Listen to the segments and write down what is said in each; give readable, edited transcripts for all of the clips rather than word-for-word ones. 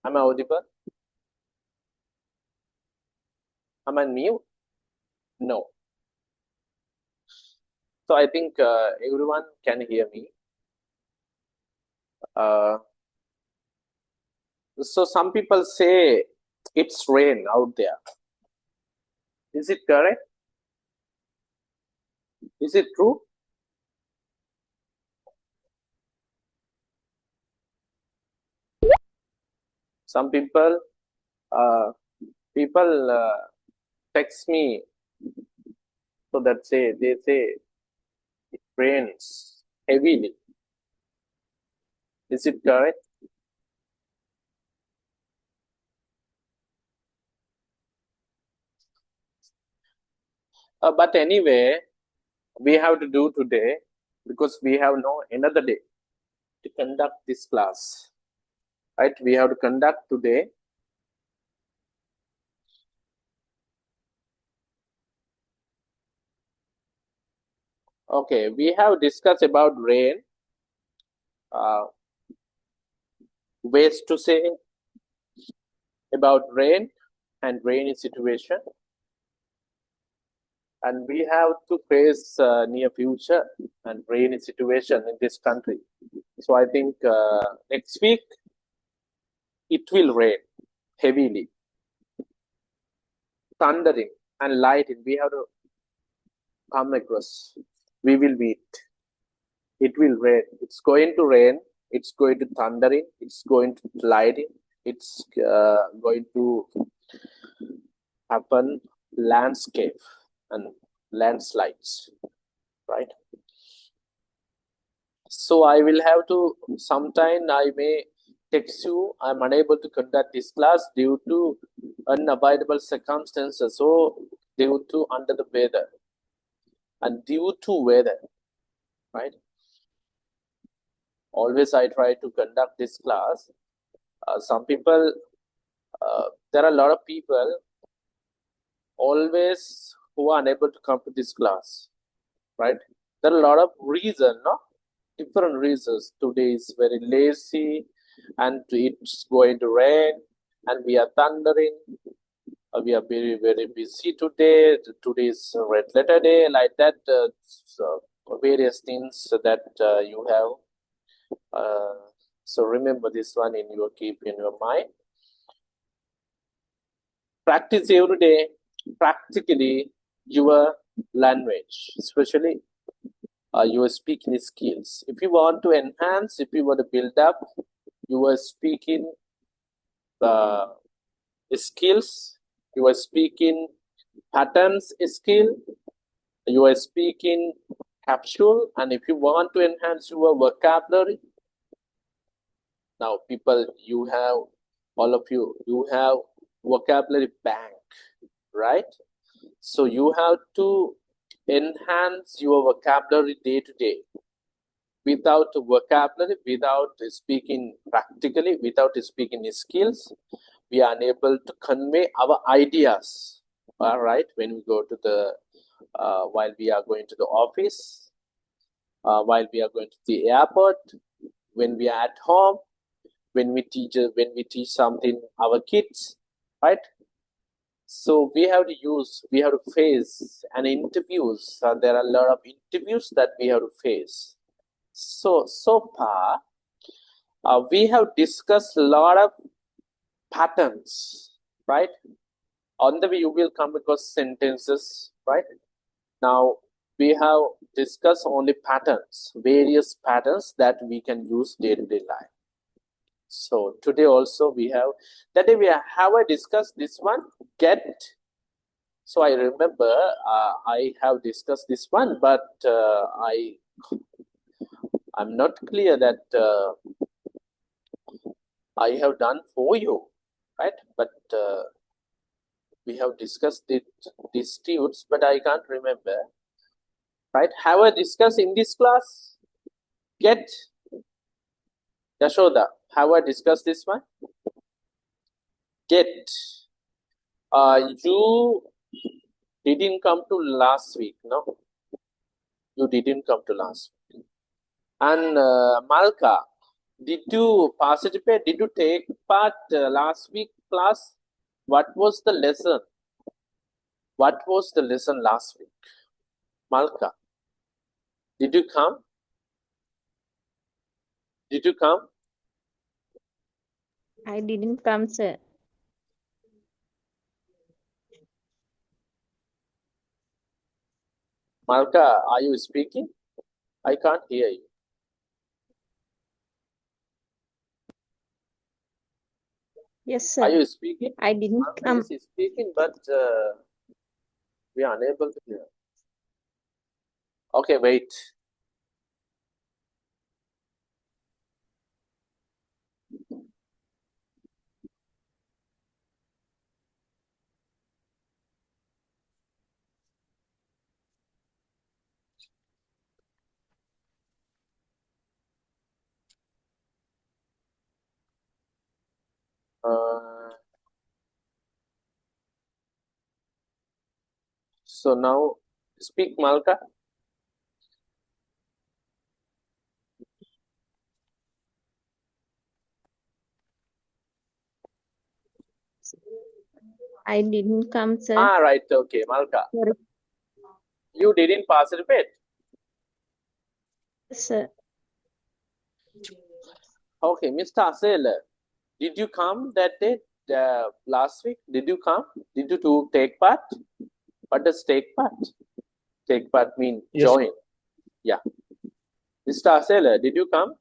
Am I audible? Am I mute? No. So I think everyone can hear me. So some people say it's rain out there. Is it correct? Is it true? Some uh, people text me so that they say it rains heavily. Is it correct? But anyway, we have to do today because we have no another day to conduct this class. Right? We have to conduct today. Okay, we have discussed about rain, ways to say about rain and rainy situation, and we have to face near future and rainy situation in this country. So I think next week it will rain heavily, thundering and lightning. We have to come across. We will meet. It will rain. It's going to rain. It's going to thundering. It's going to lightning. It's going to happen landscape and landslides, right? So I will have to sometime I may text you. I'm unable to conduct this class due to unavoidable circumstances. So due to under the weather and due to weather, right? Always I try to conduct this class. Some people, there are a lot of people always who are unable to come to this class, right? There are a lot of reasons, no? Different reasons. Today is very lazy and it's going to rain and we are thundering. We are very, very busy today. Today is a red letter day, like that. So various things that you have. So remember this one in your keep in your mind. Practice every day, practically your language, especially your speaking skills. If you want to enhance, if you want to build up your speaking skills, your speaking patterns skill, your speaking capsule, and if you want to enhance your vocabulary, now people, you have, all of you, you have vocabulary bank, right? So you have to enhance your vocabulary day to day. Without vocabulary, without speaking practically, without speaking skills, we are unable to convey our ideas. All right, when we go to the while we are going to the office, while we are going to the airport, when we are at home, when we teach something our kids, right? So we have to face an interviews. There are a lot of interviews that we have to face. So far, we have discussed a lot of patterns, right? On the way, you will come across sentences, right? Now, we have discussed only patterns, various patterns that we can use day-to-day life. So today also we have, that day we have I discussed this one, get. So I remember I have discussed this one, but I'm not clear that I have done for you, right? But we have discussed these tunes, but I can't remember, right? Have I discussed in this class? Get, Yashoda, have I discussed this one? Get. You didn't come to last week, no? You didn't come to last week. And Malka, Did you participate? Did you take part last week class? What was the lesson? What was the lesson last week? Malka, did you come? Did you come? I didn't come, sir. Malka, are you speaking? I can't hear you. Yes, Are sir. you speaking? I didn't Malka come. is speaking, but we are unable to hear. Okay, wait. So now speak, Malka. I didn't come, sir. Ah, right. Okay, Malka. Sorry. You didn't participate. Yes, sir. Okay, Mr. Asel, did you come that day last week? Did you come? Did you take part? What does take part? Take part mean Yes, join. Yeah. Mr. Asel, did you come?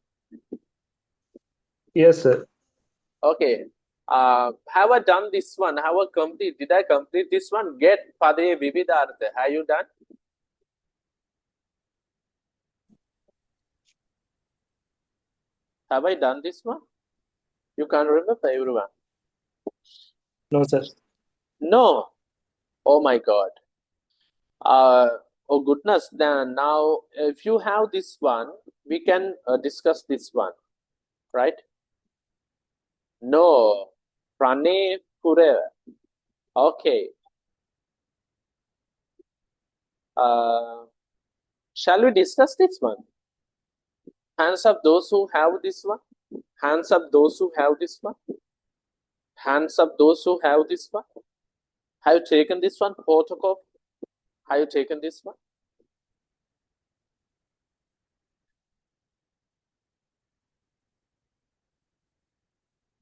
yes, sir. Okay. Have I done this one? Have I complete? Did I complete this one? Get Pade Vividartha. Have you done? Have I done this one? You can't remember, everyone. No, sir. No. Oh my God. Oh goodness. Then now, if you have this one, we can discuss this one, right? No. Prane Pure. Okay. Shall we discuss this one? Hands up those who have this one. Hands up those who have this one. Hands up those who have this one. Have you taken this one? Photocopy. Have you taken this one?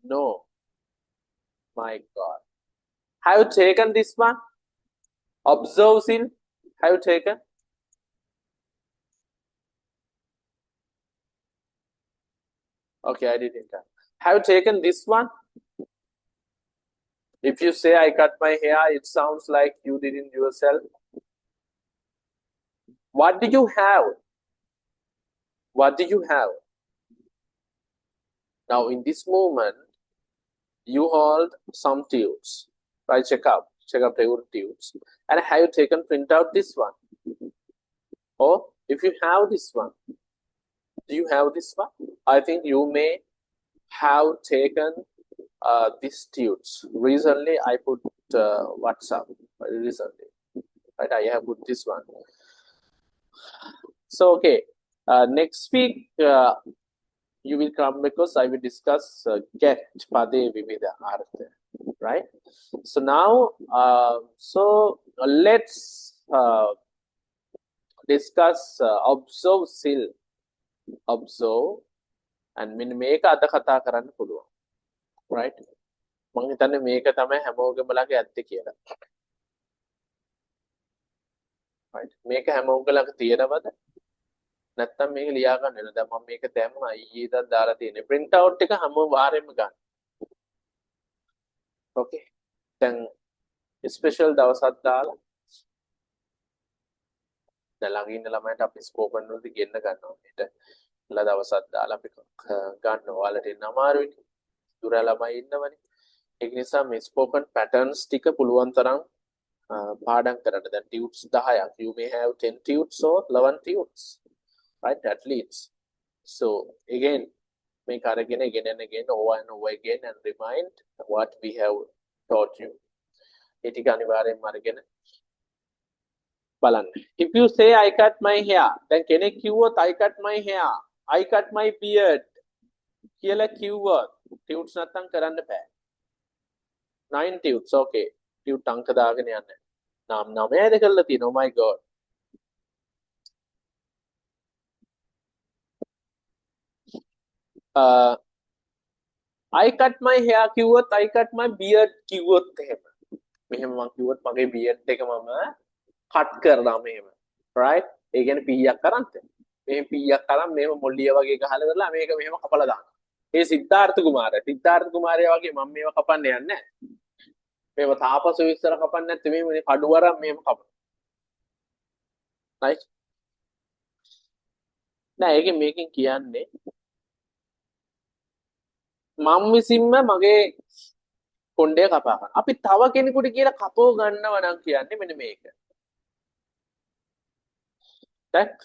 No. My God. Have you taken this one? Observe seal. Have you taken? Okay, I didn't. Have you taken this one? If you say I cut my hair, it sounds like you didn't yourself. What do you have? What do you have? Now, in this moment, you hold some tubes. Right? Check up your tubes. And have you taken print out this one? Or if you have this one, do you have this one? I think you may have taken these tubes. Recently, I put WhatsApp. Recently, right? I have put this one. So, okay. Next week, you will come because I will discuss get Pade Vivida Artha, right? So now, let's discuss observe seal. Observe and මෙන්න මේක අද කතා කරන්න පුළුවන්, right? මම හිතන්නේ මේක තමයි හැමෝගෙම ළඟ ඇත්තේ කියලා. right? මේක හැමෝගෙම ළඟ තියෙනවද? නැත්තම් මේක ලියා ගන්න වෙනවද? දැන් මම මේක දැම්මා ඊයේ ඉඳන් දාලා තියෙන්නේ. print out එක හැම වාරෙම ගන්න. okay. දැන් ස්පෙෂල් දවසක් දාලා දැන් ළඟ ඉන්න ළමයින්ට අපි ස්පෝකන් වලදී ගෙන්න ගන්නවා. ඊට දවසක් දාලා අපි ගන්නවා. ඔයාලට එන්න අමාරුයි. දුර ළමයි ඉන්නවනේ. ඒක නිසා මේ ස්පෝකන් පැටර්න්ස් ටික පුළුවන් තරම් පාඩම් කරන්න. දැන් tunes 10ක්. You may have 10 tunes or 11 tunes, right? At least. So again, make again and again, over and over again, and remind what we have taught you. ඒ ටික අනිවාර්යෙන්ම අරගෙන බලන්න. If you say I cut my hair, then කෙනෙක් කිව්වොත් I cut my hair, I cut my beard, කියලා කිව්වොත් tutes නැත්තම් කරන්න බෑ. 9 ටියුට්ස් okay. ටියුට් අංක දාගෙන යන්න. නම් 9ද කරලා තියෙනවා. Oh my god. I cut my hair කිව්වොත් I cut my beard කිව්වොත් එහෙම. මෙහෙම මම කිව්වොත් මගේ beard එක මම කට් කරනවා මෙහෙම. right? ඒ කියන්නේ පීයක් අරන්ත. මෙහෙම පීයක් අරන් මෙහෙම මොල්ලිය වගේ ගහලා කරලා මේක මෙහෙම කපලා දානවා. ඒ සිද්ධාර්ථ කුමාරයා වගේ මම මේව කපන්න යන්නේ නැහැ. මේව තාපස විස්තර කපන්නේ නැත්නම් මෙහෙම කඩුව අරන් මෙහෙම කපනවා. right? නෑ ඒකෙන් මේකෙන් කියන්නේ මම විසින්ම මගේ කොණ්ඩය කපා ගන්න. අපි තව කෙනෙකුට කියලා කපව ගන්නව නම් කියන්නේ මෙන්න මේක. right?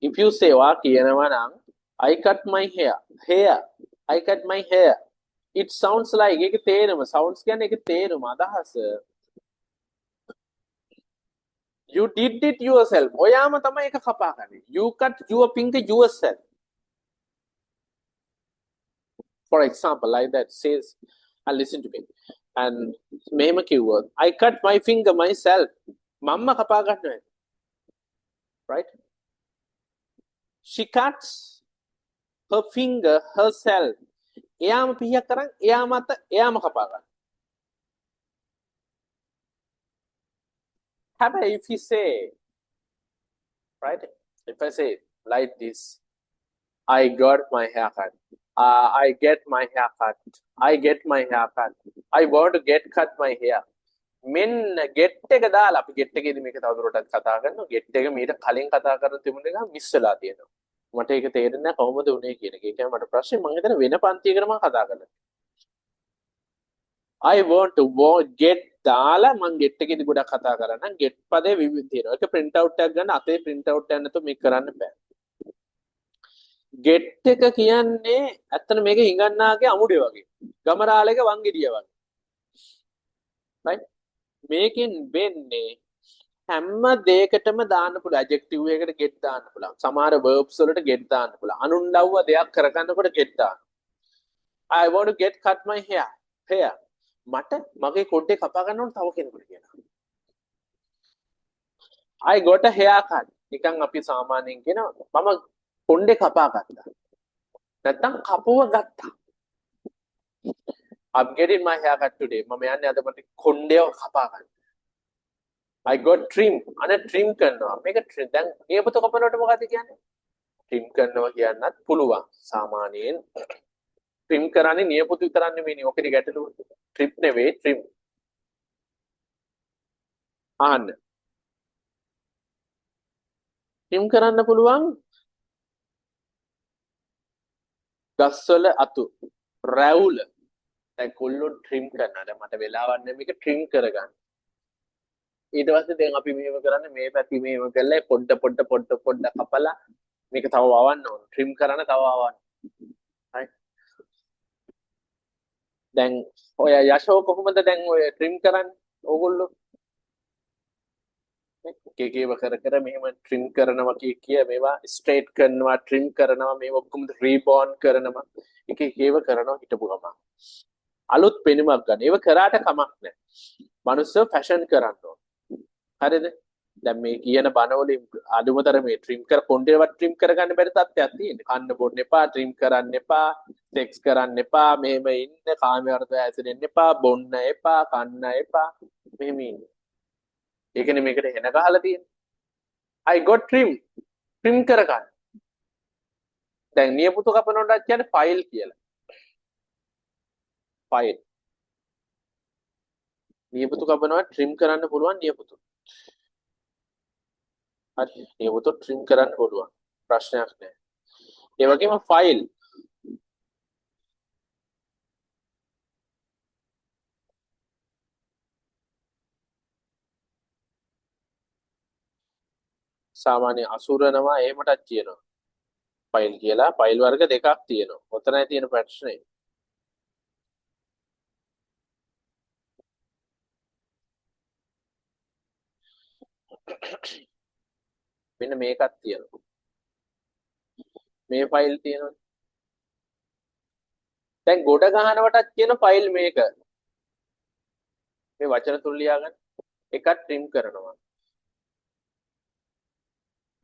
If you say වා කියනවා නම් I cut my hair I cut my hair it sounds like ඒකේ තේරුම sounds කියන්නේ ඒකේ තේරුම අදහස you did it yourself ඔයාම තමයි ඒක කපා ගන්නේ you cut your finger yourself for example like that says and listen to me and මෙහෙම කිව්වොත් I cut my finger myself මම්ම කපා ගන්නවා right she cuts her finger herself එයාම පිහියක් කරන් එයා මත එයාම කපා ගන්න. හැබැයි if you say right if I say like this I got my hair cut I get my hair cut I get my hair cut I want to get cut my hair මෙන්න get එක දාලා අපි get එකේදී මේක තවදුරටත් කතා කරනවා get එක මීට කලින් කතා කරන තිබුණ එක මිස් වෙලා තියෙනවා මට ඒක තේරෙන්නේ නැහැ කොහොමද උනේ කියන එක. ඒ කියන්නේ මට ප්‍රශ්නේ මම හිතන වෙන පන්තියකට මම කතා කරලා. I want to get දාලා මම get එකේදී ගොඩක් කතා කරා නම් get පදේ විවිධ තියෙනවා. ඒක print out එකක් ගන්න අතේ print out එකක් නැතුව මේක කරන්න බෑ. get එක කියන්නේ ඇත්තට මේක හිඟන්නාගේ අමුඩේ වගේ. ගමරාලේක වංගෙඩිය වගේ. right? මේකෙන් වෙන්නේ හැම දෙයකටම දාන්න පුළුවන් ඇඩ්ජෙක්ටිව් එකකට get දාන්න පුළුවන් සමහර verbs වලට get දාන්න පුළුවන් අනුන්ඩව්ව දෙයක් කරගන්නකොට get දාන්න I want to get cut my hair මට මගේ කොණ්ඩේ කපා ගන්න ඕන තව කෙනෙකුට කියනවා I got a haircut නිකන් අපි සාමාන්‍යයෙන් කියනවා මම කොණ්ඩේ කපා ගත්තා නැත්තම් කපුව ගත්තා I'm getting my haircut today මම යන්නේ අද මට කොණ්ඩේ කපා ගන්න I got trim අනේ trim කරනවා මේක දැන් නියපොතු කපනකොට මොකද කියන්නේ trim කරනවා කියන්නත් පුළුවන් සාමාන්‍යයෙන් trim කරන්නේ නියපොතු විතරක් නෙමෙයි ඔකේ ගැටලුව trim නෙවෙයි trim අහන්න trim කරන්න පුළුවන් ගස්වල අතු රැවුල දැන් කොල්ලෝ trim කරනවා දැන් මට වෙලාවක් නැහැ මේක trim කරගන්න ඊට පස්සේ දැන් අපි මෙහෙම කරන්නේ මේ පැති මෙහෙම කරලා පොඩ කපලා මේක තව වවන්න ඕන trim කරන්න තව වවන්න හරි දැන් ඔය යශෝ කොහොමද දැන් ඔය trim කරන්නේ ඕගොල්ලෝ එකේව කර මෙහෙම trim කරනවා කිය මේවා straight කරනවා trim කරනවා මේවා ඔක්කොම rebond කරනවා එකේව කරනවා හිටපු ගමන් අලුත් පෙනුමක් ගන්න ඒව කරාට කමක් නැහැ මනුස්සය ෆැෂන් කරන්න ඕන හරිද දැන් මේ කියන බනවලින් අදුමතර මේ trim කර කොණ්ඩේවත් trim කරගන්න බැරි තත්ත්වයක් තියෙනවා කන්න බොන්න එපා trim කරන්න එපා sex කරන්න එපා මෙහෙම ඉන්න කාමවර්ධය ඇසෙන්න එපා බොන්න එපා කන්න එපා මෙහෙම ඉන්න ඒකනේ මේකට එන ගහලා තියෙන්නේ I got trim කරගන්න දැන් නියපොතු කපනකොට කියන්නේ file කියලා file නියපොතු කපනවා trim කරන්න පුළුවන් නියපොතු හරි නියපොතු trim කරන්න පුළුවන් ප්‍රශ්නයක් නැහැ ඒ වගේම file සාමාන්‍ය අසුරනවා එහෙමටත් කියනවා ෆයිල් කියලා ෆයිල් වර්ග දෙකක් තියෙනවා. ඔතනයි තියෙන ප්‍රශ්නේ. මෙන්න මේකක් තියෙනවා. මේ ෆයිල් තියෙනවා. දැන් ගොඩ ගහනවටත් කියන ෆයිල් මේක. මේ වචන තුන ලියා ගන්න. එකක් trim කරනවා.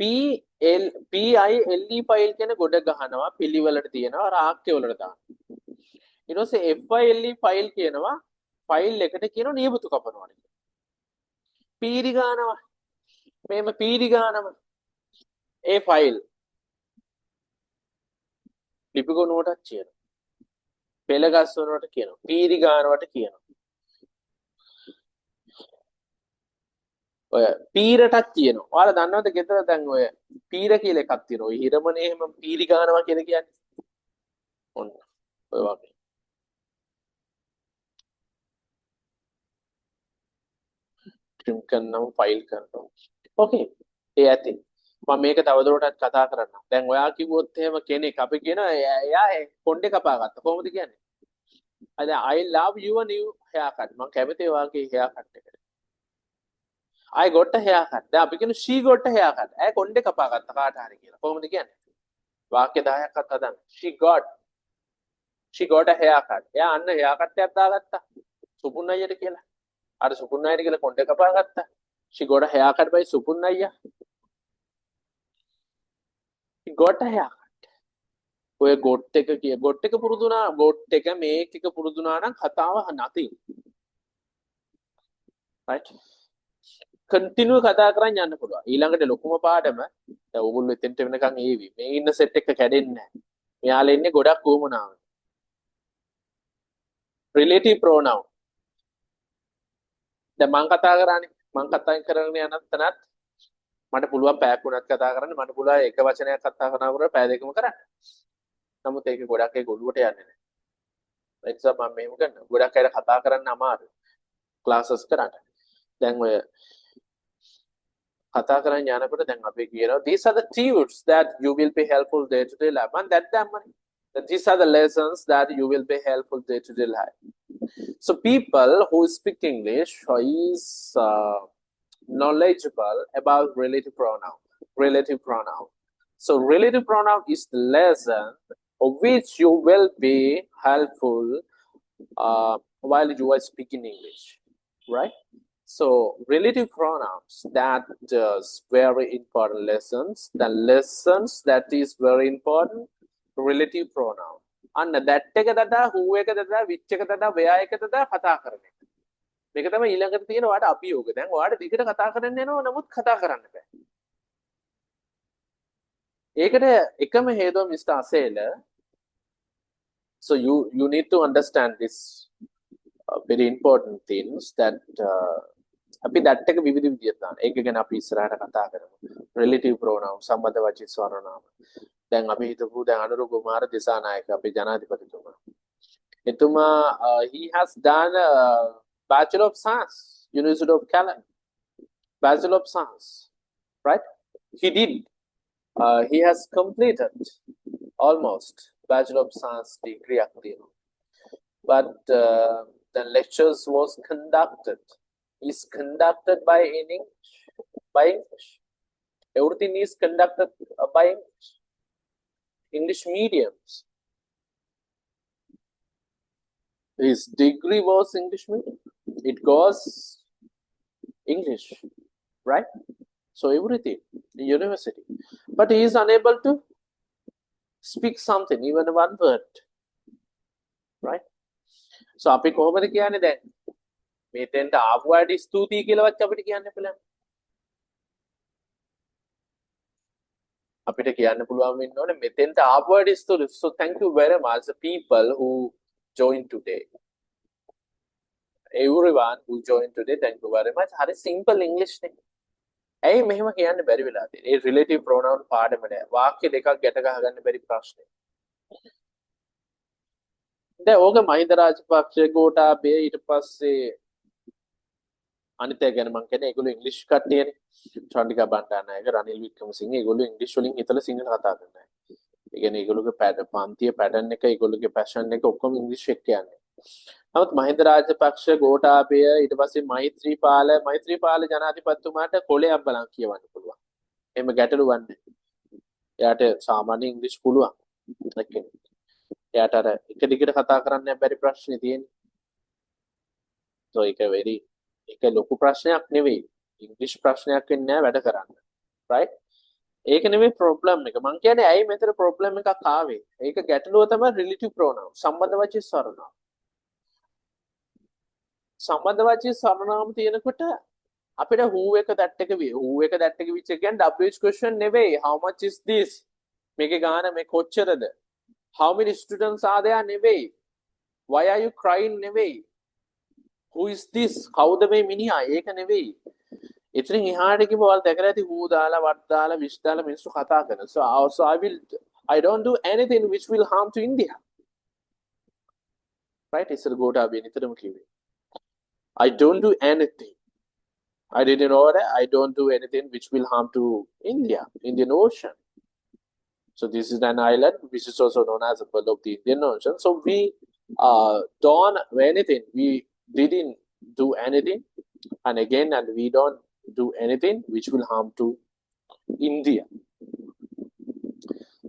PILE ෆයිල් කියන ගොඩ ගහනවා පිළිවෙලට තියෙනවා රාක්‍ය වලට දාන්න. ඊට පස්සේ FILE ෆයිල් කියනවා ෆයිල් එකට කියනවා නියපොතු කපනවා නේ. පීරි ගන්නවා. මේම පීරි ගන්නවා. ඒ ෆයිල් ලිපි ගොනුවටත් කියනවා. පෙළ ගස්වනවට කියනවා. පීරි ගන්නවට කියනවා. ඔය පීරටත් කියනවා. ඔයාලා දන්නවද ගෙදර දැන් ඔය පීර කියලා එකක් තියෙනවා. ඔය හිරමනේ එහෙම පීරි ගන්නවා කියලා කියන්නේ. ඔන්න ඔය වගේ. trim කරනවා ෆයිල් කරනවා. ඕකේ. ඒ ඇති. මම මේක තවදුරටත් කතා කරන්න. දැන් ඔයා කිව්වොත් එහෙම කෙනෙක් අපි කියනවා එයා කොණ්ඩේ කපා ගත්තා. කොහොමද කියන්නේ? අද I love your new haircut. මම කැමති ඔයාගේ haircut එකට. I got a haircut. දැන් අපි කියන she got a haircut. ඇය කොණ්ඩේ කපා ගත්තා කාට හරි කියලා. කොහොමද කියන්නේ? වාක්‍ය 10ක් හදන්න. she got a haircut. එයා අන්න haircut එකක් දාගත්තා. සුපුන් අයියට කියලා. අර සුපුන් අයියට කියලා කොණ්ඩේ කපා ගත්තා. she got a haircut by Supun අයියා. she got a haircut. ඔය got එක කිය got එක පුරුදුනා got එක මේක එක පුරුදුනා නම් කතාව නැති. right? කන්ටිනියු කතා කරන් යන්න පුළුවන්. ඊළඟට ලොකුම පාඩම දැන් ඕගොල්ලෝ එතෙන්ට වෙනකන් ඒවි. මේ ඉන්න සෙට් එක කැඩෙන්නේ නැහැ. මෙයාලා ඉන්නේ ගොඩක් උවමනාව. relative pronoun. දැන් මම කතා කරානේ. මම කතා කරගෙන යන තැනත් මට පුළුවන් පැයක් වුණත් කතා කරන්න. මට පුළුවන් එක වචනයක් කතා කරනකොට පැය දෙකම කරන්න. නමුත් ඒක ගොඩක් ඒක ඔළුවට යන්නේ නැහැ. ඒ නිසා මම මෙහෙම කරනවා. ගොඩක් අය කතා කරන්න අමාරුයි. ක්ලාසස් කරන්න. දැන් ඔය කතා කරන්න යනකොට දැන් අපි කියනවා these are the tools that you will be helpful day to day life. Man that money. These are the lessons that you will be helpful day to day life. So people who speak English is knowledgeable about relative pronoun. Relative pronoun. So relative pronoun is the lesson of which you will be helpful while you are speaking English, right? So relative pronouns, that is very important lessons. The lessons that is very important, relative pronoun. And that එක දදා who එක දදා which එක දදා where එක දදා කතා කරන එක. මේක තමයි ඊළඟට තියෙන ඔයාලට අභියෝග. දැන් ඔයාලට දිගට කතා කරන්න යනවා නමුත් කතා කරන්න බෑ. ඒකට එකම හේතුව mister Asela. So you need to understand this very important things that අපි that එක විවිධ විදිහට දාන. ඒක ගැන අපි ඉස්සරහට කතා කරමු. relative pronoun සම්බන්ධ වචන සර්වනාම. දැන් අපි හිතමු දැන් අනුර කුමාර දිසානායක අපේ ජනාධිපතිතුමා. එතුමා he has done a Bachelor of Science, University of Calais. Bachelor of Science, right? He did. He has completed almost Bachelor of Science degree actually. But the lectures was conducted. Is conducted by English. Everything is conducted by English mediums. His degree was English medium. It goes English, right? So everything in university. But he is unable to speak something, even one word, right? So අපි කොහොමද කියන්නේ දැන් මේතෙන්ට ආපු අයට ස්තුතියි කියලාවත් අපිට කියන්න පුළුවන්. අපිට කියන්න පුළුවන් වෙන්න ඕනේ මෙතෙන්ට ආපු අයට ස්තුතියි. So thank you very much the people who joined today. Everyone who joined today, thank you very much. හරි simple English නේ. ඇයි මෙහෙම කියන්න බැරි වෙලා තියෙන්නේ? ඒ relative pronoun පාඩමනේ. වාක්‍ය දෙකක් ගැට ගහගන්න බැරි ප්‍රශ්නේ. දැන් ඕක මහින්ද රාජපක්ෂ ගෝඨාභය ඊට පස්සේ අනිත් ගැන මම කියන්නේ ඒගොල්ලෝ ඉංග්‍රීසි කට්ටියනේ. චන්ඩිකා බණ්ඩාරනායක රනිල් වික්‍රමසිංහ ඒගොල්ලෝ ඉංග්‍රීසි වලින් හිතලා සිංහල කතා කරනවා. ඒ කියන්නේ ඒගොල්ලෝගේ පන්තිය පැටර්න් එක ඒගොල්ලෝගේ පැෂන් එක ඔක්කොම ඉංග්‍රීසි එක්ක යන්නේ. නමුත් මහින්ද රාජපක්ෂ ගෝඨාභය ඊට පස්සේ මෛත්‍රීපාල ජනාධිපතිතුමාට කොලයක් බලන් කියවන්න පුළුවන්. එහෙම ගැටලුවක් නැහැ. එයාට සාමාන්‍ය ඉංග්‍රීසි පුළුවන්. එයාට අර එක දිගට කතා කරන්න බැරි ප්‍රශ්නේ තියෙන්නේ. so ඒක ලොකු ප්‍රශ්නයක් නෙවෙයි. ඉංග්‍රීසි ප්‍රශ්නයක් වෙන්නේ නැහැ වැඩ කරන්න. right? ඒක නෙවෙයි ප්‍රොබ්ලම් එක. මං කියන්නේ ඇයි මෙතන ප්‍රොබ්ලම් එකක් ආවේ? ඒක ගැටලුව තමයි රිලේටිව් ප්‍රොනවුන්. සම්බන්ධවාචී සර්වනාම. සම්බන්ධවාචී සර්වනාම තියෙනකොට අපිට who එක that එක which කියන්නේ WH question නෙවෙයි. how much is this? මේකේ ගාන මේ කොච්චරද? how many students are there නෙවෙයි. why are you crying නෙවෙයි. who is this? කවුද මේ මිනිහා? ඒක නෙවෙයි. ඉතින් එහාට කිව්වල් දැකලා ඇති who දාලා what දාලා which දාලා මිනිස්සු කතා කරනවා. so also I don't do anything which will harm to India. right? ඉස්සර ගෝඨාභය නිතරම කිව්වේ. I don't do anything. I didn't know that. I don't do anything which will harm to India, Indian Ocean. So this is an island which is also known as a pearl of the Indian Ocean. So we don't do anything. We didn't do anything, and we don't do anything which will harm to India.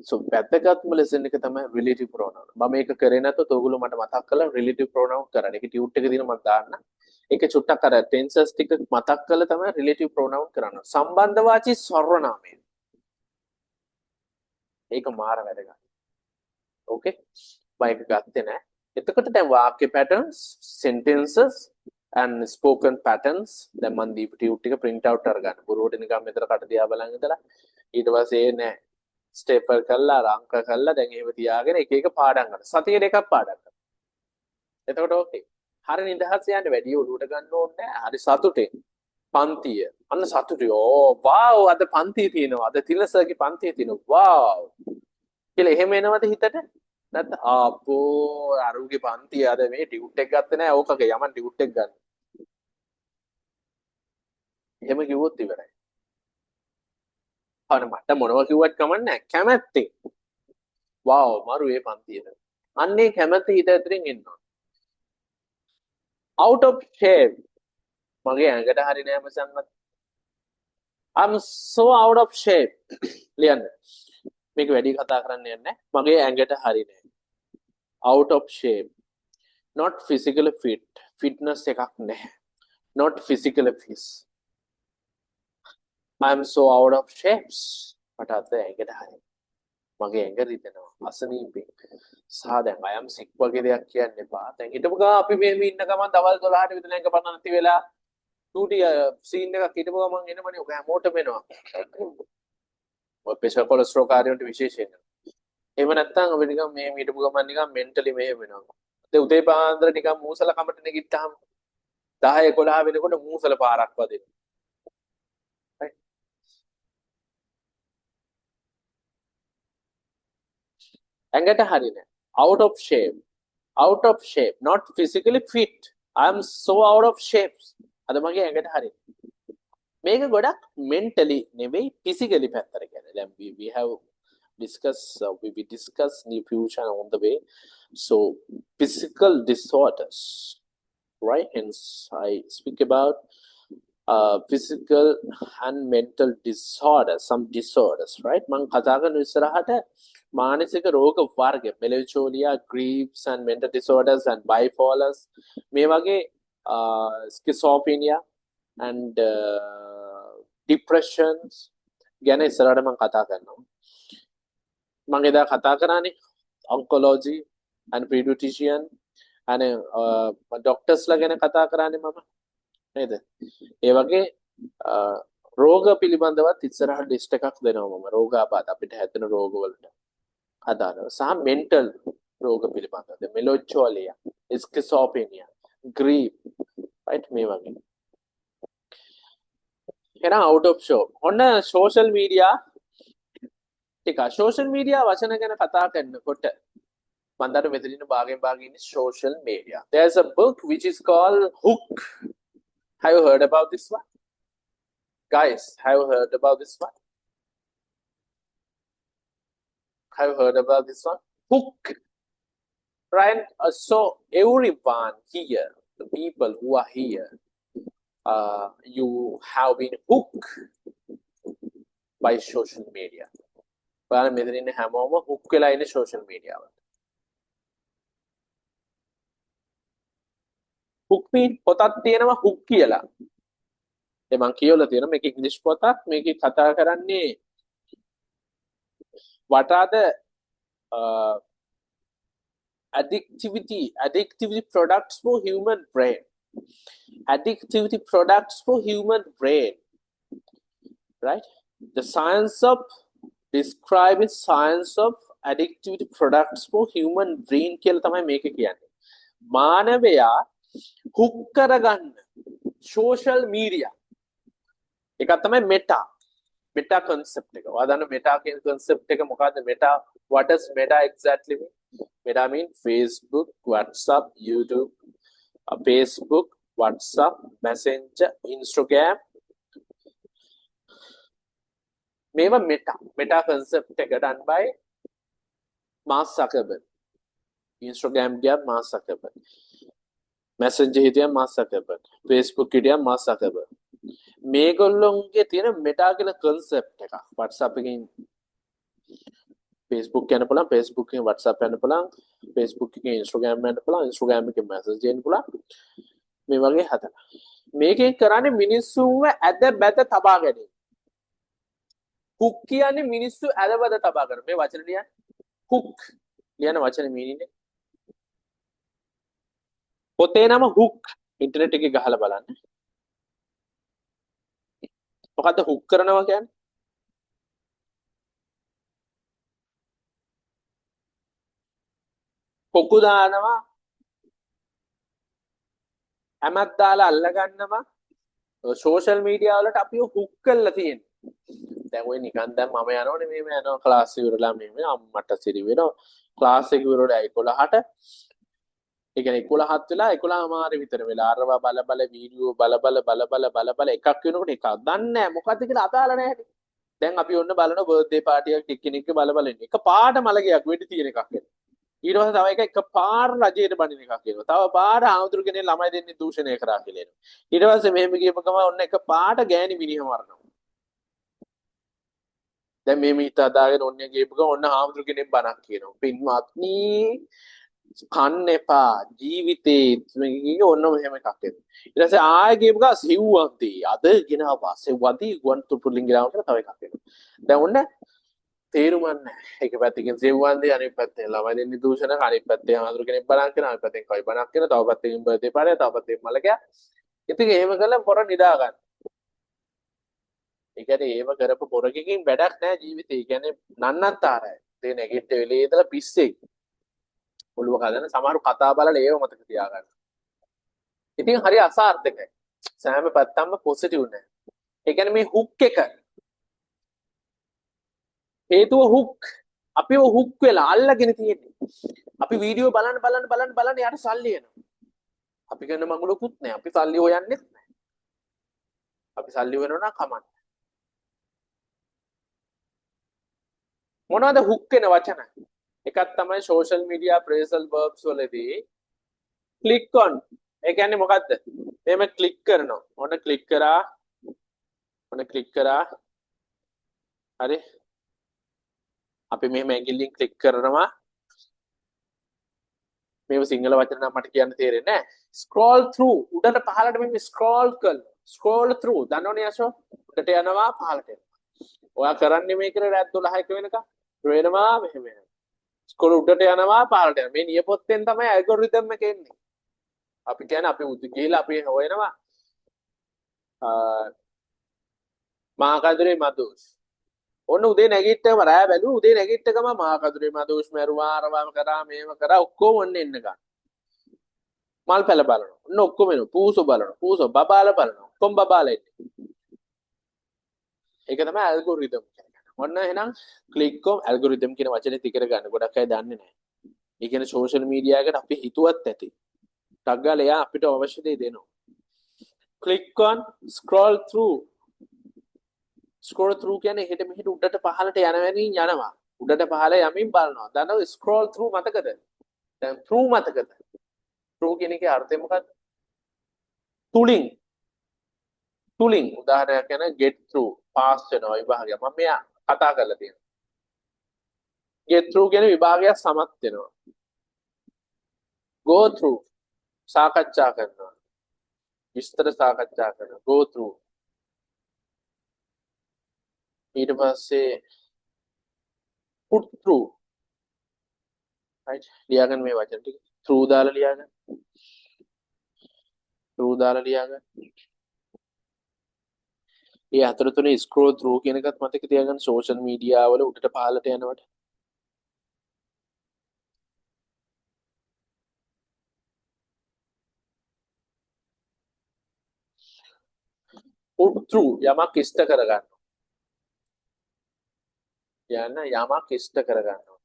So වැදගත්ම lesson එක තමයි relative pronoun. මම මේක කරේ නැත්නම් ඔයගොල්ලෝ මට මතක් කරලා relative pronoun කරන්න. ඒක ටියුට් එකේ තියෙන මම දාන්න. ඒක චුට්ටක් අර tenses ටික මතක් කරලා තමයි relative pronoun කරන්න. සම්බන්ධවාචී සර්වනාමය. ඒක මාර වැදගත්. Okay? මම ඒක ගත්තේ නැහැ. එතකොට දැන් වාක්‍ය patterns, sentences and spoken patterns දැන් මම දීපු ටියුට් එක print out කරගන්න. බොරුවට නිකන් මෙතන කට දිහා බලන් ඉඳලා ඊට පස්සේ නෑ ස්ටේපල් කරලා අංක කරලා දැන් එහෙම තියාගෙන එක එක පාඩම් කරනවා. සතියේ එකක් පාඩම් කරනවා. එතකොට ඕකේ. හරි නිදහස් යන්න වැඩි ඔලුවට ගන්න ඕනේ නැහැ. හරි සතුටින්. පන්තිය. අන්න සතුටුයි. ඕ වාව් අද පන්තිය තියෙනවා. අද තිලසර්ගේ පන්තිය තියෙනවා. වාව්. කියලා එහෙම එනවද හිතට? නැත්නම් ආපෝ අරුගේ පන්තිය අද මේ ටියුට් එක ගත්තේ නැහැ. ඕකගේ යමන් ටියුට් එක ගන්න. එහෙම කිව්වොත් ඉවරයි. අර මට මොනවා කිව්වත් කමක් නැහැ. කැමැත්තෙන්. වාව් මරු ඒ පන්තියද. අන්නේ කැමැත්ත හිත ඇතුලෙන් එනවා. out of shape. මගේ ඇඟට හරි නෑ මසංගත්. I'm so out of shape. ලියන්න. මේක වැඩි කතා කරන්න යන්නේ නැහැ. මගේ ඇඟට හරි නෑ. out of shape. not physically fit. fitness එකක් නැහැ. not physically fit. I'm so out of shapes. මට අද ඇඟට හරි. මගේ ඇඟ රිදෙනවා. අසනීපේ. සහ දැන් I am sick වගේ දෙයක් කියන්න එපා. දැන් හිටපු ගා අපි මෙහෙම ඉන්න ගමන් දවල් 12ට විතර ඇඟ පන්න නැති වෙලා ටූටි සීන් එකක් හිටපු ගමන් එනමනේ ඔක හැමෝටම එනවා. ඔය ප්‍රෙෂර් කොලෙස්ටරෝල් කාර්යයට විශේෂයෙන්. එහෙම නැත්නම් අපි නිකන් මෙහෙම හිටපු ගමන් නිකන් මෙන්ටලි මෙහෙම වෙනවා. ඒ උදේ පාන්දර නිකන් මූසල කමට නැගිට්ටාම 10 11 වෙනකොට මූසල පාරක් වදිනවා. ඇඟට හරි නෑ. out of shape not physically fit. I am so out of shapes. අද මගේ ඇඟට හරි. මේක ගොඩක් mentally නෙවෙයි physically පැත්තට කියන්නේ. දැන් we have discussed we discuss fusion on the way. So physical disorders, right? Hence I speak about physical and mental disorders, some disorders, right? මම කතා කරන ඉස්සරහට මානසික රෝග වර්ග melancholia, griefs and mental disorders and bipolars මේ වගේ schizophrenia and depressions ගැන ඉස්සරහට මම කතා කරනවා. මම එදා කතා කරානේ oncology and pediatrician and doctors ලා ගැන කතා කරානේ මම නේද? ඒ වගේ රෝග පිළිබඳවත් ඉස්සරහට ලිස්ට් එකක් දෙනවා මම. රෝග ආබාධ අපිට හැදෙන රෝග වලට අදාළව සහ mental රෝග පිළිබඳව melancholia, schizophrenia, grief, right මේ වගේ. එහෙනම් out of show. ඔන්න social media ටික social media වචන ගැන කතා කරනකොට මම දන්න මෙතනින් භාගයෙන් භාගයෙන් social media. There's a book which is called Hook. Have you heard about this one? Guys, have you heard about this one? Have you heard about this one? Hook. Right? So everyone here, the people who are here, you have been hooked by social media. බලන්න මෙතන ඉන්න හැමෝම hook වෙලා ඉන්නේ social media වලට. hook mean පොතක් තියෙනවා hook කියලා. ඒ මං කියවලා තියෙනවා මේක ඉංග්‍රීසි පොතක් මේකේ කතා කරන්නේ what are the addictivity products for human brain. Addictivity products for human brain. Right? The science of describing science of addictivity products for human brain කියලා තමයි මේක කියන්නේ. මානවයා හුක් කරගන්න social media එකක් තමයි meta concept එක. ඔයා දන්න meta කියන concept එක මොකද්ද? meta, what does meta exactly mean? Meta mean Facebook, WhatsApp, YouTube, Facebook, WhatsApp, Messenger, Instagram. මේවා meta concept එක done by Mark Zuckerberg. Instagram ගියා Mark Zuckerberg. Messenger හිටියා Mark Zuckerberg. Facebook හිටියා Mark Zuckerberg. මේගොල්ලොන්ගේ තියෙන meta කියන concept එක. WhatsApp එකකින් Facebook යන්න පුළුවන්, Facebook එකෙන් WhatsApp යන්න පුළුවන්, Facebook එකෙන් Instagram යන්න පුළුවන්, Instagram එකෙන් message යන්න පුළුවන්. මේ වගේ හදලා. මේකෙන් කරන්නේ මිනිස්සුන්ව ඇද බැද තබා ගැනීම. hook කියන්නේ මිනිස්සු ඇද බැද තබා ගන්න. මේ වචන ලියන්න. hook ලියන වචනේ meaning එක. පොතේ නම hook. ඉන්ටර්නෙට් එකේ ගහලා බලන්න. මොකද්ද hook කරනවා කියන්නේ? කොකු දානවා හැමත් දාලා අල්ල ගන්නවා සෝෂල් මීඩියා වලට අපිව හුක් කරලා තියෙනවා දැන් ඔය නිකන් දැන් මම යනවනේ මේ යනවා ක්ලාස් ඉවරලා මේ අම්මට සිරි වෙනවා ක්ලාස් එක ඉවරලා 11ට ඒ කියන්නේ 11ත් වෙලා 11 මාරි විතර වෙලා අරවා බල වීඩියෝ බල එකක් වෙනකොට එකක් දන්නේ නැහැ මොකද්ද කියලා අදාළ නැහැ දැන් අපි ඔන්න බලන බර්ත්ඩේ පාටි එකක් ටිකෙනෙක් බලන එක පාට මලගයක් වෙඩි තියෙන එකක් වෙනවා ඊට පස්සේ තව එක පාර රජයට බණින එකක් කියනවා. තව පාර ආමුදුරු කෙනේ ළමයි දෙන්නේ දූෂණය කරා කියලා එනවා. ඊට පස්සේ මෙහෙම කියපු ගම ඔන්න එක පාට ගෑණි මිනිහ මරනවා. දැන් මේ මීට අදාගෙන ඔන්න කියපු ගම ඔන්න ආමුදුරු කෙනෙක් බණක් කියනවා. පින්වත්නි කන්න එපා ජීවිතේ මේක ඔන්න මෙහෙම එකක් එනවා. ඊට පස්සේ ආයෙ කියපු ගම සිව්වන්ති අද ගෙනාවා සිව්වන්ති ගුවන් තුපුලින් ගෙනාවා කියලා තව එකක් එනවා. දැන් ඔන්න තේරුමක් නැහැ. එක පැත්තකින් සෙව්වන්දේ අනිත් පැත්තෙන් ළමයි දෙන්නේ දූෂණ අනිත් පැත්තෙන් ආඳුරු කෙනෙක් බලන් කරන අනිත් පැත්තෙන් කයි බණක් කරන තව පැත්තකින් බර්ත්ඩේ පාරේ තව පැත්තෙන් මලකයා. ඉතින් එහෙම කළා පොර නිදා ගන්න. ඒ කියන්නේ එහෙම කරපු පොරකකින් වැඩක් නැහැ ජීවිතේ. ඒ කියන්නේ නන්නත්තරයි. ඒ නැගිට වෙලේ ඉඳලා පිස්සෙක්. ඔළුව කඩන සමහර කතා බලලා ඒව මතක තියාගන්න. ඉතින් හරි අසාර්ථකයි. සෑම පැත්තම පොසිටිව් නැහැ. ඒ කියන්නේ මේ හුක් එක හේතුව හුක් අපිව හුක් වෙලා අල්ලගෙන තියෙන්නේ අපි වීඩියෝ බලන්න යාට සල්ලි එනවා අපි කරන මඟුලකුත් නැහැ අපි සල්ලි හොයන්නෙත් නැහැ අපි සල්ලි වෙනවා නම් කමන්න මොනවද හුක් වෙන වචන එකක් තමයි social media phrasal verbs වලදී click on ඒ කියන්නේ මොකද්ද මෙහෙම ක්ලික් කරනවා ඔන්න ක්ලික් කරා හරි අපි මෙහෙම ඇඟිල්ලෙන් ක්ලික් කරනවා මේව සිංහල වචන නම් මට කියන්න තේරෙන්නේ නැහැ scroll through උඩට පහළට මෙහෙම scroll through දන්නවනේ අශෝ උඩට යනවා පහළට යනවා ඔයා කරන්නේ මේක රැත් 12ක වෙනකම් වෙනවා මෙහෙම scroll උඩට යනවා පහළට යනවා මේ නියපොත්තෙන් තමයි ඇල්ගොරිතම් එක එන්නේ අපි කියන්නේ අපි උදේ ගිහලා අපි හොයනවා මහකදුරේ මදුස් ඔන්න උදේ නැගිට්ටම රෑ බැලුවා උදේ නැගිට්ටකම මහකදුරේ මදුස් මරුවා අරවම කරා මේව කරා ඔක්කොම ඔන්න එන්න ගන්න මල් පැල බලනවා ඔන්න ඔක්කොම එනවා පූසෝ බලනවා පූසෝ බබාලා බලනවා ඔක්කොම බබාලා එන්නේ ඒක තමයි ඇල්ගොරිතම් කියන්නේ ඔන්න එහෙනම් ක්ලික් කොම් ඇල්ගොරිතම් කියන වචනේ තිකර ගන්න ගොඩක් අය දන්නේ නැහැ ඒ කියන්නේ සෝෂල් මීඩියා එකට අපි හිතුවත් ඇති ටක් ගාලා එයා අපිට අවශ්‍ය දේ දෙනවා click on scroll through කියන්නේ එහෙට මෙහෙට උඩට පහළට යනවැනින් යනවා උඩට පහළ යමින් බලනවා දන්නවද scroll through මතකද දැන් through මතකද through කියන එකේ අර්ථය මොකක්ද තුලින් උදාහරණයක් කියන get through pass වෙනවා විභාගය මම මෙයා කතා කරලා තියෙනවා get through කියන විභාගය සමත් වෙනවා go through සාකච්ඡා කරනවා විස්තර සාකච්ඡා කරනවා. Go through. ඊට පස්සේ put through. right? ලියාගන්න මේ වචන ටික. through දාලා ලියාගන්න. through දාලා ලියාගන්න. ඒ අතරතුරේ scroll through කියන එකත් මතක තියාගන්න social media වල උඩට පහළට යනවට. put through යමක් ඉෂ්ට කරගන්න. යන්න යමක් ඉෂ්ට කරගන්න.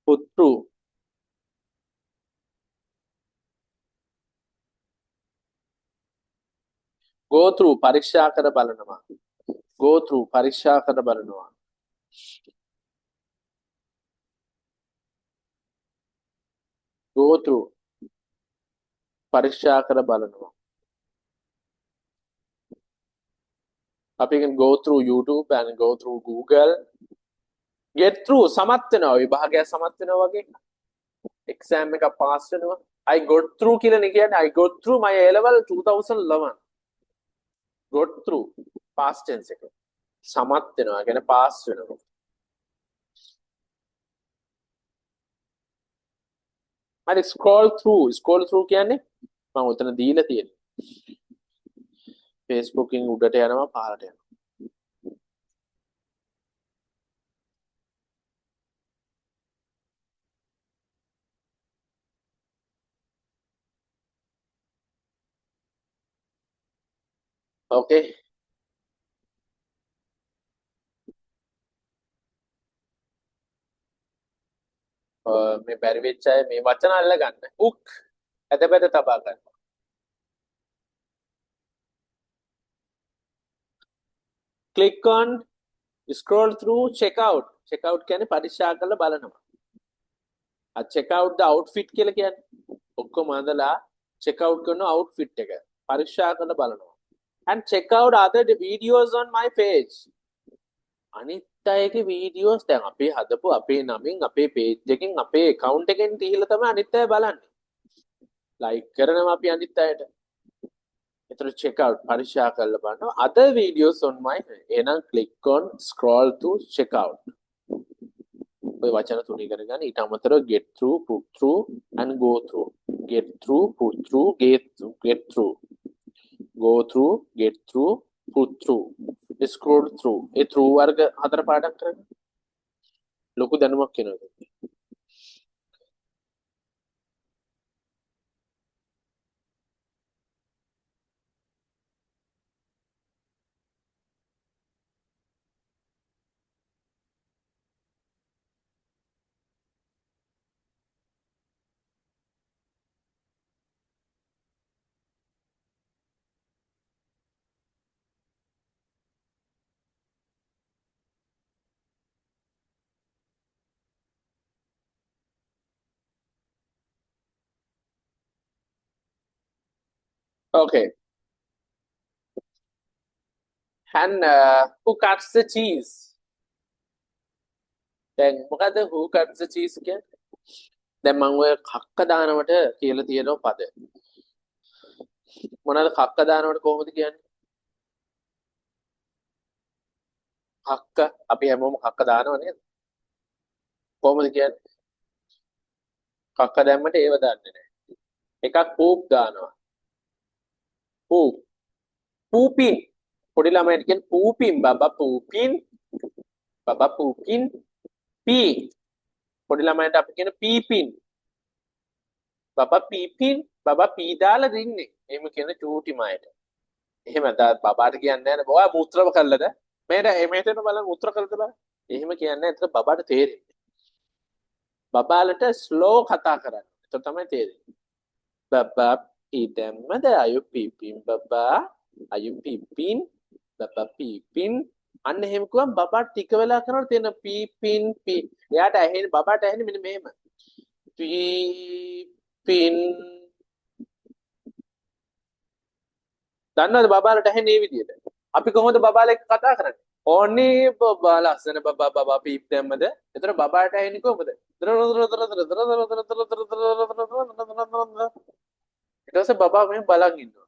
put through. go through පරීක්ෂා කර බලනවා. go through පරීක්ෂා කර බලනවා. go through පරීක්ෂා කර බලනවා. අපි can go through YouTube and go through Google. get through සමත් වෙනවා. විභාගය සමත් වෙනවා වගේ. exam එක pass වෙනවා. I got through කියලා කියන්නේ I got through my A level 2011. got through past tense එක. සමත් වෙනවා. කියන්නේ pass වෙනවා. හරි scroll through කියන්නේ මම උතන දීලා තියෙනවා. Facebook එකෙන් උඩට යනවා පහළට යනවා. okay මේ බැරි වෙච්ච අය මේ වචන අල්ල ගන්න. hook ඇදපැද තබා ගන්න. click on scroll through check out කියන්නේ පරීක්ෂා කරලා බලනවා. check out the outfit කියලා කියන්නේ ඔක්කොම අඳලා check out කරන outfit එක පරීක්ෂා කරලා බලනවා. and check out other videos on my page. අනිත් අයගේ videos දැන් අපි හදපු අපේ නමින් අපේ page එකෙන් අපේ account එකෙන් තියලා තමයි අනිත් අය බලන්නේ. like කරනවා අපි අනිත් අයට. ඒතර check out පරීක්ෂා කරලා බලනවා. other videos on my එහෙනම් click on scroll to check out. ඔය වචන තුන ඉගෙන ගන්න. ඊට අමතරව get through, put through and go through. get through, put through, get through. go through, get through, put through, scroll through. A through වර්ග හතර පාඩම් කරන්න. ලොකු දැනුමක් වෙනවා. okay and who cuts the cheese? දැන් මොකද who cuts the cheese කියන්නේ? දැන් මම ඔය කක්ක දානවට කියලා තියෙනවා පද. මොනවාද කක්ක දානවට කොහොමද කියන්නේ? කක්ක අපි හැමෝම කක්ක දානව නේද? කොහොමද කියන්නේ? කක්ක දැම්මට ඒව දන්නේ නැහැ. එකක් poop දානවා. poop. pooping. පොඩි ළමයිට කියන්නේ pooping බබා pooping. බබා pooping. pee. පොඩි ළමයිට අපි කියන peeping. බබා peeping. බබා පී දාලා දින්නේ. එහෙම කියන චූටි මයට. එහෙම බබාට කියන්නේ නැහැ. ඔයා මුත්‍රාව කළාද? මේට බලන්න මුත්‍රා කළාද බලන්න. එහෙම කියන්නේ නැහැ. ඒතර බබාට තේරෙන්නේ. බබාලට ස්ලෝ කතා කරන්න. ඒක තමයි තේරෙන්නේ. බබා ඉදම්මද අයු පීපින් බබා අයු පීපින් බබා පීපින් අන්න එහෙම කිව්වම බබා ටික වෙලා කරනකොට තියෙන පීපින් පී එයාට ඇහෙන්නේ බබාට ඇහෙන්නේ මෙන්න මෙහෙම පීපින් දන්නවද බබාලට ඇහෙන්නේ මේ විදියට? අපි කොහොමද බබාලා එක්ක කතා කරන්නේ? ඕනේ බබා ලස්සන බබා පීප් දැම්මද? එතන බබාට ඇහෙන්නේ කොහොමද? ඊට පස්සේ බබා මෙහෙම බලන් ඉන්නවා.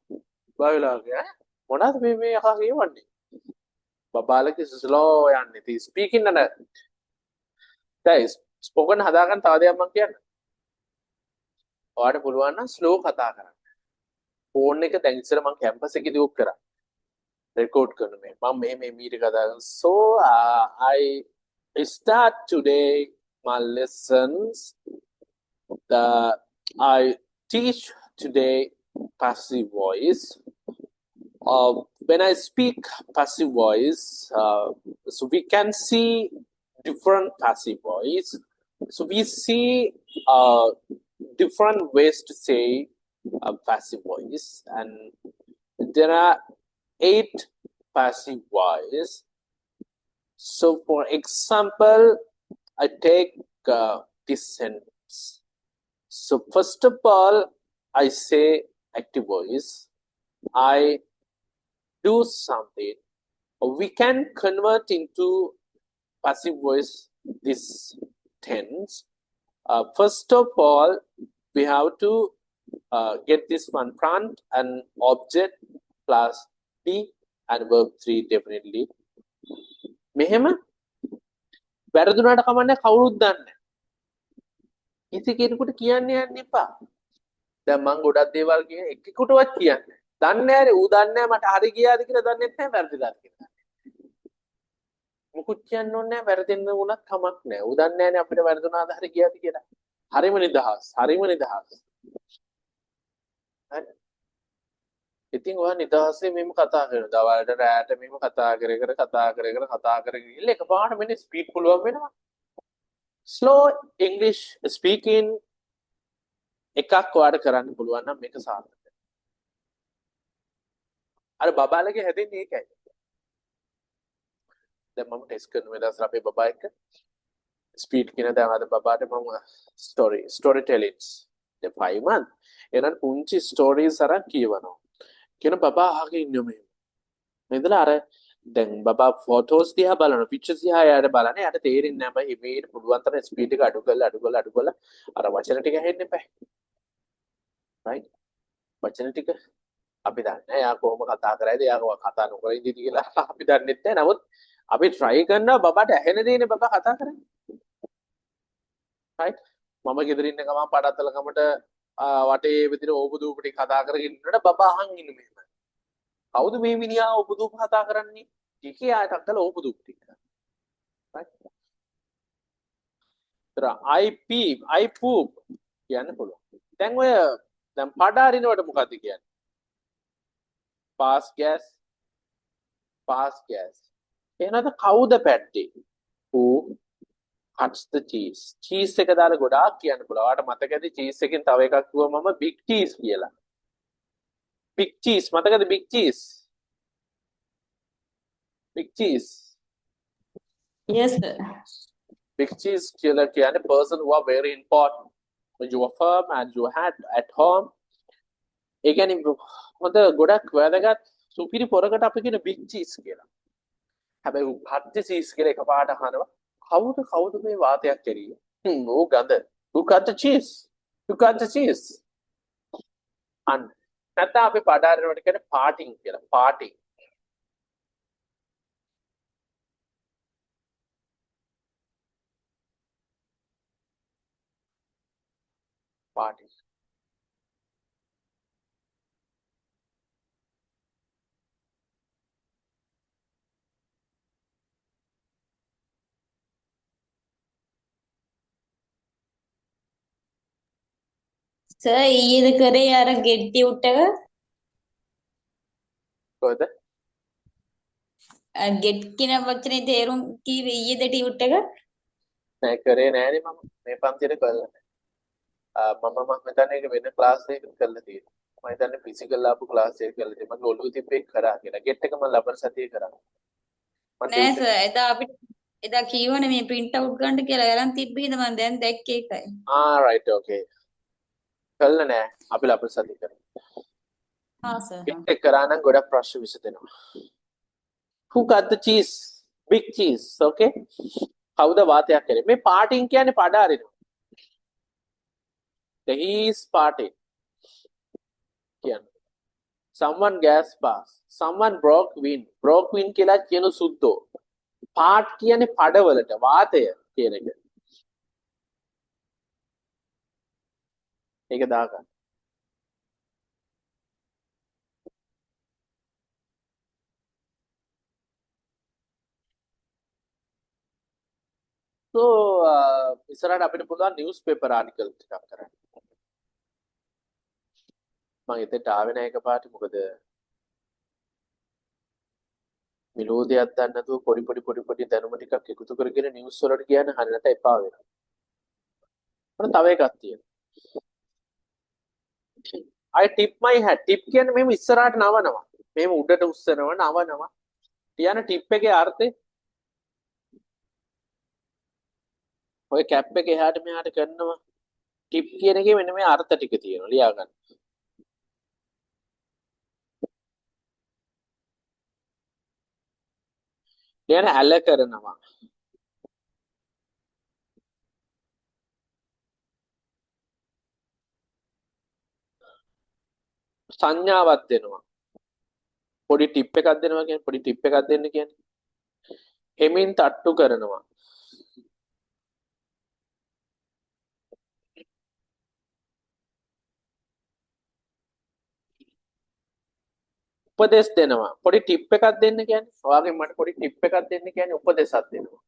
බබා වෙලාවක මොනවද මේ යකා කියවන්නේ? බබාලගේ ස්ලෝ යන්නේ. ඉතින් ස්පීකින් නන guys ස්පෝකන් හදාගන්න තව දෙයක් මම කියන්න. ඔයාලට පුළුවන් නම් ස්ලෝ කතා කරන්න. ෆෝන් එක දැන් ඉස්සර මම කැම්පස් එකේදී ඔක් කරා. රෙකෝඩ් කරන මේ මම මේ මීට කතා කරන so I start today my lessons I teach today passive voice when I speak passive voice so we can see different passive voice so we see different ways to say passive voice and there are 8 passive voice. So for example, I take this sentence. So first of all, I say active voice. I do something. We can convert into passive voice this tense. First of all, we have to get this one front and object plus D and verb 3 definitely. මෙහෙම වැරදුනාට කමන්නේ කවුරුත් දන්නේ. කිසි කෙනෙකුට කියන්න යන්න එපා. දැන් මම ගොඩක් දේවල් කියන එකෙකුටවත් කියන්නේ. දන්නේ නැහැ ඌ දන්නේ නැහැ මට හරි ගියාද කියලා දන්නේ නැහැ වැරදිලාද කියලා. මුකුත් කියන්න ඕනේ නැහැ වැරදෙන්න වුණත් කමක් නැහැ. ඌ දන්නේ නැහැ අපිට වැරදුනාද හරි ගියාද කියලා. හරිම නිදහස්. හරිම නිදහස්. හරි. ඉතින් ඔයා නිදහසේ මෙහෙම කතා කරනවා. දවල්ට රැයට මෙහෙම කතා කර ගිහලා එකපාරට මෙන්න ස්පීඩ් පුළුවන් වෙනවා. slow English speaking එකක් ඔයාලට කරන්න පුළුවන් නම් මේක සාර්ථකයි. අර බබාලගේ හැදෙන්නේ ඒකයි. දැන් මම ටෙස්ට් කරන වෙලාවට අපේ බබා එක්ක ස්පීඩ් කියන දැන් අද බබාට මම story tellings the 5 month එනන් පුංචි ස්ටෝරීස් අරන් කියවනවා. කියන බබා අහගෙන ඉන්නේ මේ. මෙතන අර දැන් බබා ෆොටෝස් දිහා බලන පික්චර්ස් දිහා යාට බලන්නේ යාට තේරෙන්නේ නැහැ බයි මේට පුළුවන් තරම් ස්පීඩ් එක අඩු කරලා අර වචන ටික ඇහෙන්න එපා. right වචන ටික අපි දන්නේ යා කොහොම කතා කරයිද යා කතා නොකර ඉඳී කියලා අපි දන්නේ නැහැ. නමුත් අපි try කරනවා බබාට ඇහෙන දේනේ බබා කතා කරන්නේ. right මම ගෙදර ඉන්න ගමන් පඩත්තල ගමට වටේ විදිහට ඕපදූප ටික කතා කරගෙන ඉන්නකොට බබා අහන් ඉන්නේ මෙහෙම. කවුද මේ මිනිහා ඕපදූප කතා කරන්නේ? ටිකේ ආයතක් කළා ඕපදූප ටික. right I peep I poop කියන්න පුළුවන්. දැන් ඔය දැන් පඩ අරිනවට මොකද්ද කියන්නේ? pass gas එහෙනම් කවුද පැට්ටේ? who cuts the cheese cheese එක දාලා ගොඩාක් කියන්න පුළුවන්. ඔයාලට මතකද cheese එකෙන් තව එකක් කිව්වා මම big cheese කියලා. big cheese මතකද big cheese Yes, sir. big cheese කියලා කියන්නේ person who are very important when you are firm and you had at home. ඒ කියන්නේ හොඳ ගොඩක් වැදගත් සුපිරි පොරකට අපි කියන big cheese කියලා. හැබැයි cut the cheese කියලා එකපාරට අහනවා. කවුද මේ වාතයක් කරියේ? ඕ ගඳ. who cut the cheese අන්න නැත්නම් අපි පඩාරනවට කියන්නේ parting කියලා. party Sir, ඊයේද කරේ අර get out එක? කොහොමද? get කියන වචනේ තේරුම් කීවේ ඊයේද ටියුට් එක? නෑ කරේ නෑනේ මම මේ පන්තියේ කරලා නෑ. මම හිතන්නේ ඒක වෙන ක්ලාස් එකකට කරලා තියෙනවා. මම හිතන්නේ ෆිසිකල් ආපු ක්ලාස් එකක කරලා තියෙනවා. මගේ ඔළුව තිබ්බේ කරා කියලා. get එක මම ලබන සතියේ කරා. නෑ සර් එදා අපිට එදා කියවනේ මේ print out ගන්න කියලා ගලන් තිබ්බේද මම දැන් දැක්කේ ඒකයි. right okay. කළා නෑ අපි ලබන සතියේ කරා. हाँ सर हाँ ඒක කරා නම් ගොඩක් ප්‍රශ්න විසඳෙනවා. Who cut the cheese? Big cheese. Okay. කවුද වාතයක් කරේ? මේ parting කියන්නේ පඩ අරිනවා. He is parting කියන්නේ. Someone gas pass. Someone broke wind. Broke wind කියලා කියන සුද්ධෝ. Part කියන්නේ පඩවලට වාතය කියන එක. ඒක දාගන්න. So ඉස්සරහට අපිට පුළුවන් නිවුස් පේපර් ආටිකල් ටිකක් කරන්න. මම එතෙන්ට ආවේ නැහැ එකපාරට මොකද මිලෝදියක් දන්නේ නැතුව පොඩි දැනුම ටිකක් එකතු කරගෙන නිවුස් වලට කියන්න හරියට එපා වෙනවා. මොන තව එකක් තියෙනවා. I tip my hat. tip කියන්නේ මෙහෙම ඉස්සරහට නවනවා. මෙහෙම උඩට උස්සනවා නවනවා. කියන ටිප් එකේ අර්ථය ඔය කැප් එක එහාට මෙහාට කරනවා. ටිප් කියන එකේ මෙන්න මේ අර්ථ ටික තියෙනවා. ලියා ගන්න. කියන ඇල කරනවා. සංඥාවක් දෙනවා. පොඩි ටිප් එකක් දෙනවා කියන්නේ පොඩි ටිප් එකක් දෙන්න කියන්නේ. හෙමින් තට්ටු කරනවා. උපදෙස් දෙනවා. පොඩි ටිප් එකක් දෙන්න කියන්නේ. ඔයාගෙන් මට පොඩි ටිප් එකක් දෙන්න කියන්නේ උපදෙසක් දෙනවා.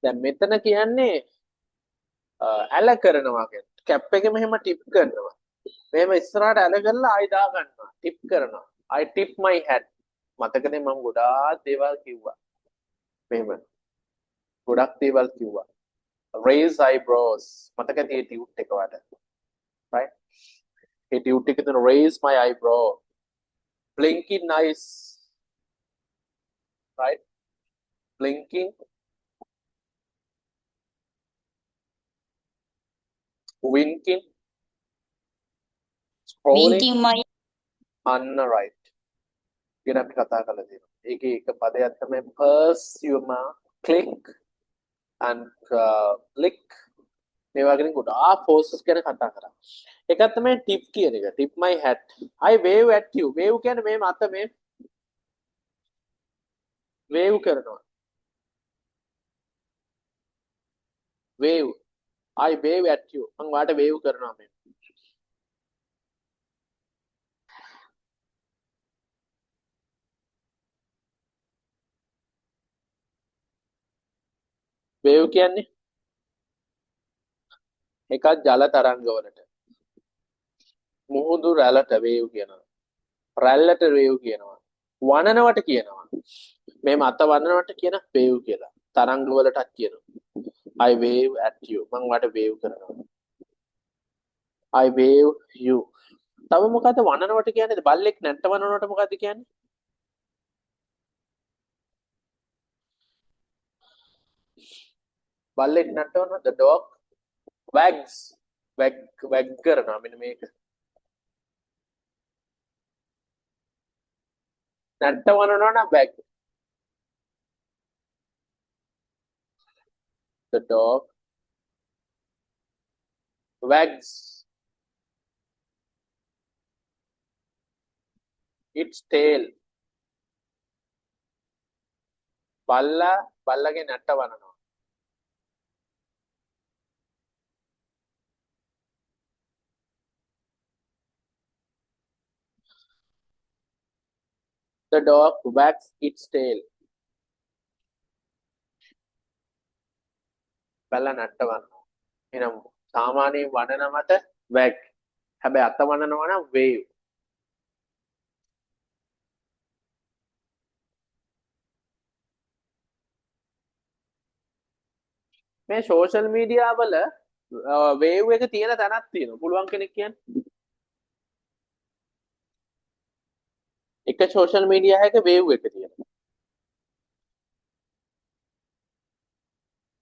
දැන් මෙතන කියන්නේ ඇල කරනවා කියන්නේ. කැප් එක මෙහෙම ටිප් කරනවා. මෙහෙම ඉස්සරහට ඇල කරලා ආයි දා ගන්නවා. ටිප් කරනවා. I tip my hat. මතකනේ මම ගොඩාක් දේවල් කිව්වා. මෙහෙම. ගොඩක් දේවල් කිව්වා. Raise eyebrows. මතකද ඒ ටියුට් එක වල. right? ඒ ටියුට් එක තුන raise my eyebrow. Blinking eyes. right? Blinking. Winking. Scrolling. winking my අන්න right. ගැන අපි කතා කරලා තියෙනවා. ඒකේ එක පදයක් තමයි pursue, click and click. මේ වගේ ගොඩාක් forces ගැන කතා කරා. එකක් තමයි tip කියන එක. tip my hat. I wave at you. wave කියන්නේ මේ මත මේ wave කරනවා. wave. I wave at you. මම වාට wave කරනවා මේ. wave කියන්නේ එකක් ජල තරංගවලට. මුහුදු රැළට wave කියනවා. රැල්ලට wave කියනවා. වනනවට කියනවා. මේ මත වනනවට කියන wave කියලා. තරංග වලටත් කියනවා. I wave at you. මම වට wave කරනවා. I wave you. තව මොකද්ද වනනවට කියන්නේ? බල්ලෙක් නැට්ට වනනවට මොකද්ද කියන්නේ? බල්ලෙක් නැට්ට වනන the dog wags. wag කරනවා මෙන්න මේක. නැට්ට වනනවා නම් wag. The dog wags its tail. බල්ලගේ නැට්ට වනනවා. The dog wags its tail. බල්ලා නැට්ට වනනවා. එහෙනම් සාමාන්‍යයෙන් වනන මත wag. හැබැයි අත වනනවා නම් wave. මේ සෝෂල් මීඩියා වල වේව් එක තියෙන තැනක් තියෙනවා. පුළුවන් කෙනෙක් කියන්නේ. එක සෝෂල් මීඩියා එකක වේව් එක තියෙනවා.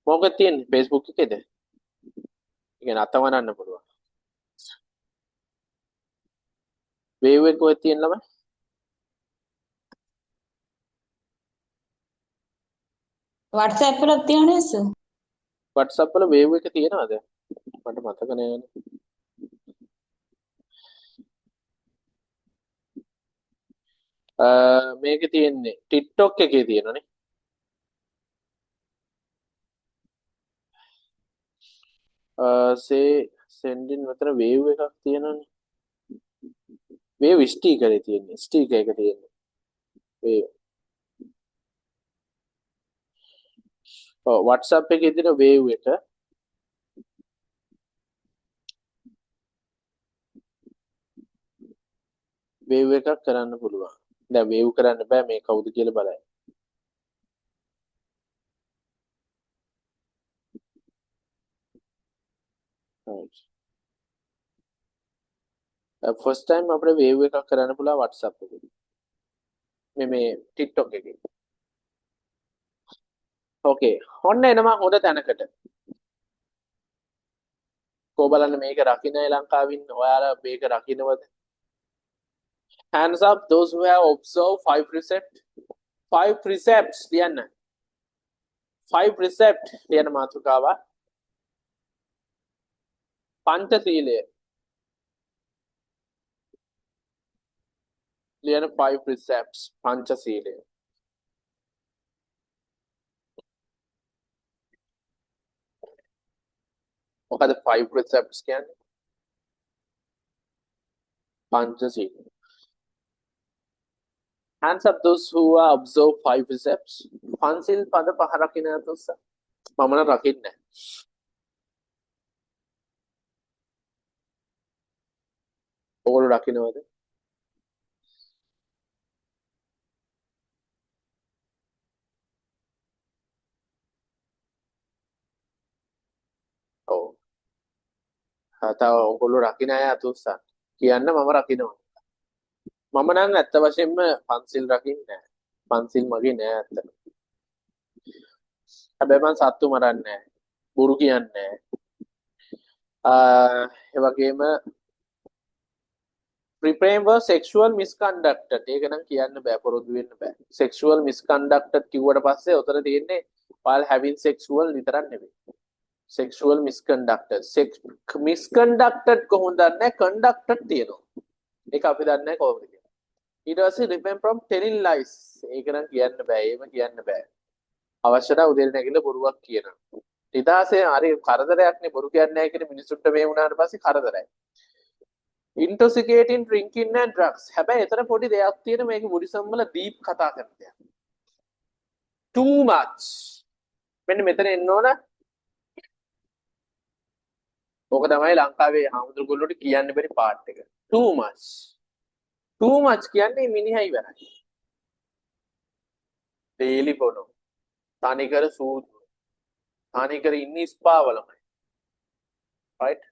මොකක්ද තියෙන්නේ? Facebook එකේද? ඒ කියන්නේ අතවනන්න පුළුවන්. වේව් එක කොහෙද තියෙන ළමයි? WhatsApp වලත් තියෙනවා නේද සර්? WhatsApp වල වේව් එක තියෙනවද? මට මතක නෑනේ. මේකේ තියෙන්නේ TikTok එකේ තියෙනනේ. sending මෙතන වේව් එකක් තියෙනනේ. වේව් ස්ටිකරේ තියෙන්නේ. ස්ටිකර් එක තියෙන්නේ. වේව්. ඔව් WhatsApp එකේ තියෙන වේව් එක වේව් එකක් කරන්න පුළුවන්. දැන් වේව් කරන්න බෑ මේ කවුද කියලා බලන්න. ෆස්ට් ටයිම් අපිට වේව් එකක් කරන්න පුළුවන් WhatsApp එකේ. මේ TikTok එකේ. ඕකේ. ඔන්න එනවා හොඳ තැනකට. කො බලන්න මේක රකින්න ලංකාවේ ඉන්න ඔයාලා මේක රකින්නවද? Hands up those who have observed 5 precepts. 5 precepts ලියන්න. 5 precepts ලියන මාතෘකාව. පංචශීලය. ලියන 5 precepts පංචශීලය. මොකද 5 precepts කියන්නේ? පංචශීලය. Hands up those who are observe 5 precepts. පන්සිල් පද පහ රකින්න නැතුස. මම නම් රකින්නේ නැහැ. ඔයගොල්ලෝ රකින්නවද? ඔව්. තව ඔයගොල්ලෝ රකින්න අය අතුස්සන්. කියන්න මම රකින්නවා. මම නම් ඇත්ත වශයෙන්ම පන්සිල් රකින්නේ නැහැ. පන්සිල් මගේ නෑ ඇත්තට. හැබැයි මං සත්තු මරන්නේ නැහැ. බොරු කියන්නේ නැහැ. ඒ වගේම refrain for sexual misconducted. ඒක නම් කියන්න බෑ පොරොන්දු වෙන්න බෑ. sexual misconducted කිව්වට පස්සේ උතර තියෙන්නේ while having sexual විතරක් නෙවෙයි. sexual misconducted. misconducted කොහොමද දන්නේ? conducted තියෙනවා. ඒක අපි දන්නේ නැහැ කොහොමද කියලා. ඊට පස්සේ refrain from telling lies. ඒක නම් කියන්න බෑ. ඒව කියන්න බෑ. අවශ්‍යතා උදේට නැගිලා බොරුවක් කියනවා. නිදාසේ හරි කරදරයක් නේ බොරු කියන්නේ නැහැ කියන මිනිසුන්ට මේ වුණාට පස්සේ කරදරයි. intoxicating drinking and drugs. හැබැයි එතන පොඩි දෙයක් තියෙන මේක බුද්දිසම් වල දීප් කතා කරන දෙයක්. too much. මෙන්න මෙතන එන්න ඕන. ඕක තමයි ලංකාවේ හාමුදුරු ගොල්ලෝට කියන්න බැරි පාර්ට් එක. too much. too much කියන්නේ මිනිහා ඉවරයි. daily බොනෝ. තනිකර සූදු. තනිකර ඉන්නේ ස්පා වලමයි. right?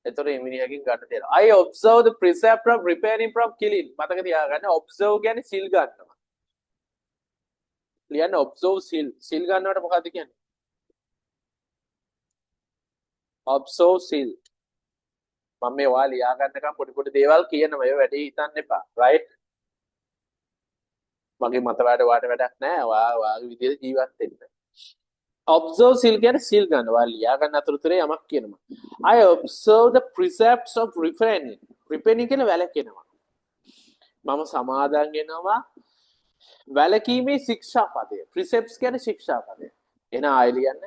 එතකොට මේ මිනිහකින් ගන්න තියෙනවා. I observe the precept of refraining from killing. මතක තියාගන්න observe කියන්නේ සිල් ගන්නවා. ලියන්න observe සිල් ගන්නවට මොකද්ද කියන්නේ? observe සිල්. මම මේ ඔයාලා ලියා ගන්නකම් පොඩි පොඩි දේවල් කියනවා. ඒව වැඩි හිතන්න එපා. right? මගේ මත වැඩ වැඩක් නැහැ. ඔයාගේ විදිහට ජීවත් වෙන්න. observe සිල් කියන්නේ සිල් ගන්නවා. ලියා ගන්න අතරතුරේ යමක් කියනවා. I observe the precepts of refraining. refraining කියන්නේ වැළකෙනවා. මම සමාදන් වෙනවා වැළකීමේ ශික්ෂාපදය. precepts කියන්නේ ශික්ෂාපදය. එන ආයෙ ලියන්න.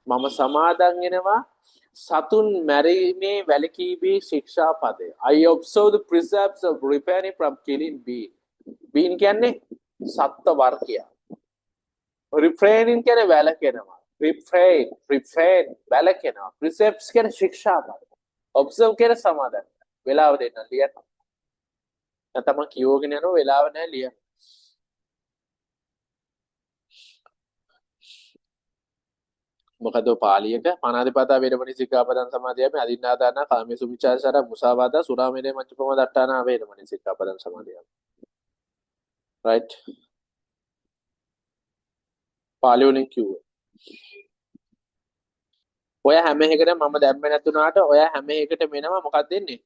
මම සමාදන් වෙනවා සතුන් මැරීමේ වැළකීමේ ශික්ෂාපදය. I observe the precepts of refraining from killing being. being කියන්නේ සත්ත්ව වර්ගය. refraining කියන්නේ වැළකෙනවා. refrain වැළකෙනවා. precepts කියන්නේ ශික්ෂාපද. observe කියන්නේ සමාදන්. වෙලාව දෙන්න ලියන්න. නැත්නම් මම කියවගෙන යනවා වෙලාව නැහැ ලියන්න. මොකද පාලියක පනාදිපතා වේරමණී සික්ඛාපදං සමාදියාමි අදින්නාදාන කාමයේ සුවිචාරසාර මුසාවාදා සුරාමේරේ මච්චපම දට්ඨාන වේරමණී සික්ඛාපදං සමාදියාමි. right? පාලි වලින් කිව්වා. ඔය හැම එකටම මම දැම්මේ නැතුණාට ඔය හැම එකටම එනවා මොකක්ද දෙන්නේ?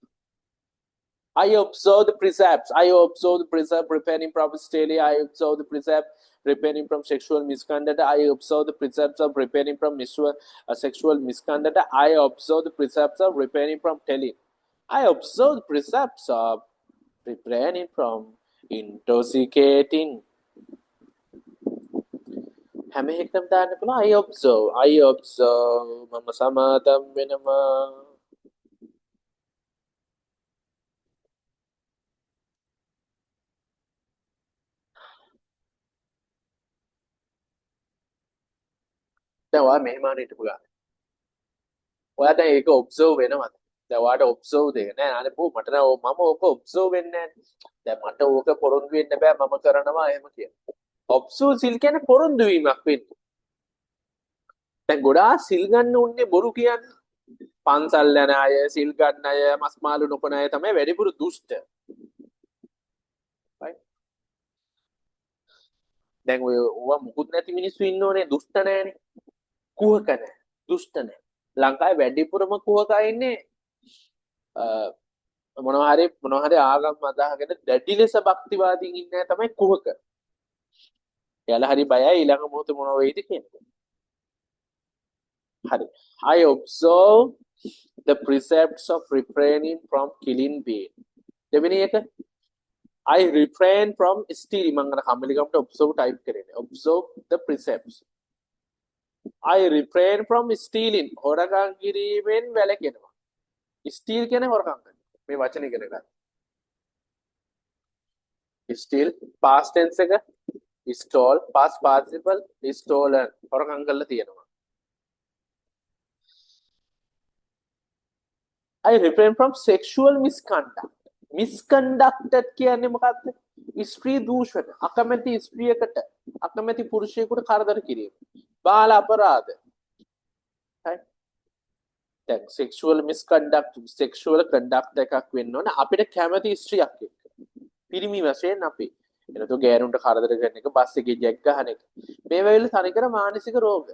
I observe the precepts. I observe the precept refraining from stealing. I observe the precept refraining from sexual misconduct. I observe the precepts of refraining from sexual misconduct. I observe the precepts of refraining from telling. I observe the precepts of refraining from intoxicating. හැම එකටම දාන්න පුළුවන් I observe මම සමාදම් වෙනවා. දැන් ඔයා මෙහෙම හිටපු ගන්න. ඔයා දැන් ඒක ඔබ්සර්ව් වෙනවද? දැන් ඔයාට ඔබ්සර්ව් දෙක නෑ. අනේ පො මට නෑ මම ඕක ඔබ්සර්ව් වෙන්නේ නෑනේ. දැන් මට ඕක පොරොන්දු වෙන්න බෑ මම කරනවා එහෙම කියලා. ඔබ්සර්ව් සිල් කියන්නේ පොරොන්දු වීමක් වෙන්නේ. දැන් ගොඩාක් සිල් ගන්න උන්නේ බොරු කියන්නේ. පන්සල් යන අය, සිල් ගන්න අය, මස් මාළු නොකන අය තමයි වැඩිපුර දුෂ්ට. right? දැන් ඔය ඕවා මුකුත් නැති මිනිස්සු ඉන්නෝනේ දුෂ්ට නැහැනේ. කුහක නැහැ. දුෂ්ට නැහැ. ලංකාවේ වැඩිපුරම කුහකා ඉන්නේ මොනවා හරි ආගම් අදහගෙන දැඩි ලෙස භක්තිවාදීන් ඉන්නේ තමයි කුහක. එයාලා හරි බයයි ඊළඟ මොහොතේ මොනවා වෙයිද කියන්නේ. හරි. I observe the precepts of refraining from killing being. දෙවෙනි එක I refrain from stealing. මම අර කම්මැලිකමට observe type කරන්නේ. Observe the precepts. I refrain from stealing. හොරකම් කිරීමෙන් වැළකෙනවා. steal කියන්නේ හොරකම් කරන. මේ වචන ඉගෙන ගන්න. steal past tense එක stole past participle stolen හොරකම් කරලා තියෙනවා. I refrain from sexual misconduct. Misconducted කියන්නේ මොකක්ද? ස්ත්‍රී දූෂණ, අකමැති ස්ත්‍රියකට, අකමැති පුරුෂයෙකුට කරදර කිරීම, බාල අපරාධ. right? දැන් sexual misconduct, sexual conduct එකක් වෙන්න ඕන අපිට කැමති ස්ත්‍රියක් එක්ක. පිරිමි වශයෙන් අපි එනතෝ ගෑනුන්ට කරදර කරන එක, බස් එකේ ජැක් ගහන එක. මේ වෙලාවේ තනිකර මානසික රෝග.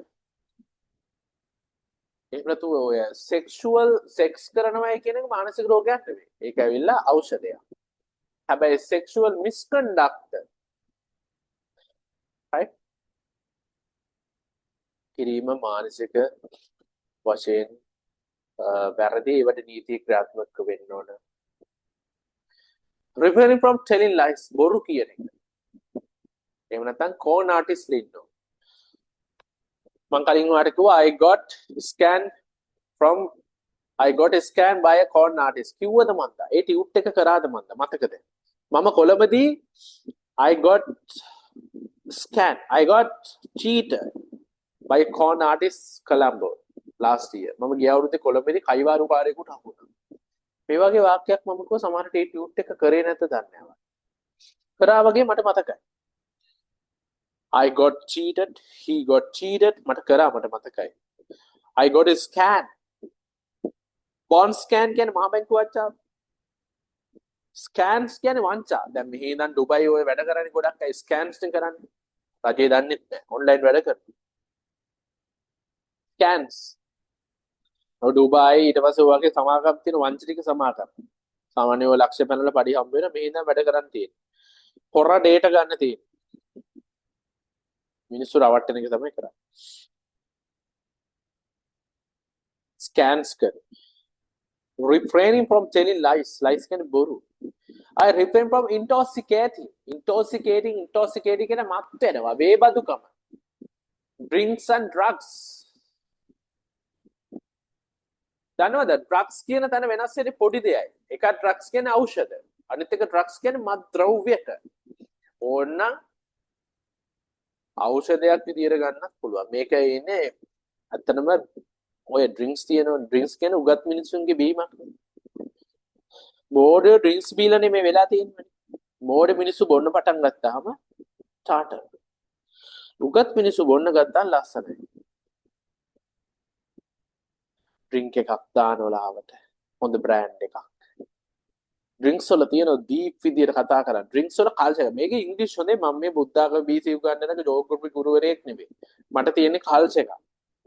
එහෙම නැතු ඔය sexual sex කරනවා කියන එක මානසික රෝගයක් නෙවෙයි. ඒක ඇවිල්ලා ඖෂධයක්. හැබැයි sexual misconduct right කිරීම මානසික වශයෙන් වැරදි ඒවට නීති ක්‍රියාත්මක වෙන්න ඕන. Refraining from telling lies බොරු කියන එක. එහෙම නැත්නම් con artist ඉන්නවා. මං කලින් ඔයාලට කිව්වා I got scanned by a con artist කිව්වද මන්ද? ඒ ටියුට් එක කරාද මන්ද? මතකද? මම කොළඹදී I got cheated by a con artist Colombo last year. මම ගිය අවුරුද්දේ කොළඹදී කයිවාරු කාර්යයකට අහු වුණා. මේ වගේ වාක්‍යයක් මම කිව්ව සමහරට ඒ ටියුට් එක කරේ නැද්ද දන්නේ නැහැ. කරා වගේ මට මතකයි. I got cheated, he got cheated. මට කරා මට මතකයි. I got a scan. Bond scan කියන්නේ මහා බැංකුව වංචාව. Scans කියන්නේ වංචා. දැන් මෙහි ඉඳන් ඩුබයි ඔය වැඩ කරන්නේ ගොඩක් අය scans නේ කරන්නේ. රජේ දන්නේ නැහැ. ඔන්ලයින් වැඩ කරනවා. Scans. ඔය ඩුබයි ඊට පස්සේ ඔයගේ සමාගම් තියෙන වංචනික සමාගම්. සාමාන්‍යව ලක්ෂ පැනලා පඩි හම්බ වෙන මෙහි ඉඳන් වැඩ කරන් තියෙන්නේ. හොර ඩේටා ගන්න තියෙන්නේ. මිනිස්සු රවට්ටන එක තමයි කරන්නේ. Scans කර. Refraining from telling lies. Lies කියන්නේ බොරු. I refrain from intoxicating. Intoxicating කියන මත් වෙනවා. වේබදුකම. Drinks and drugs. දන්නවද? drugs කියන තැන වෙනස් වෙන්නේ පොඩි දෙයයි. එක drugs කියන්නේ ඖෂධ. අනිත් එක drugs කියන්නේ මත් ද්‍රව්‍යක. ඕන්න ඖෂධයක් විදියට ගන්නත් පුළුවන්. මේක ඉන්නේ ඇත්තටම ඔය ඩ්‍රින්ක්ස් තියෙනවා. ඩ්‍රින්ක්ස් කියන්නේ උගත් මිනිස්සුන්ගේ බීමක්. මෝඩ ඩ්‍රින්ක්ස් බීලානේ මේ වෙලා තියෙන්නේ. මෝඩ මිනිස්සු බොන්න පටන් ගත්තාම ටාටර්. උගත් මිනිස්සු බොන්න ගත්තාම ලස්සනයි. ඩ්‍රින්ක් එකක් දානවලා ආවට හොඳ බ්‍රෑන්ඩ් එකක්. ඩ්‍රින්ක්ස් වල තියෙන දීප් විදියට කතා කරා. ඩ්‍රින්ක්ස් වල කල්චර් එක. මේක ඉංග්‍රීසි හොඳේ. මම මේ බුද්ධාගම BC උගන්වන්නක ජෝග්‍රෆි ගුරුවරයෙක් නෙවෙයි. මට තියෙන්නේ කල්චර් එකක්.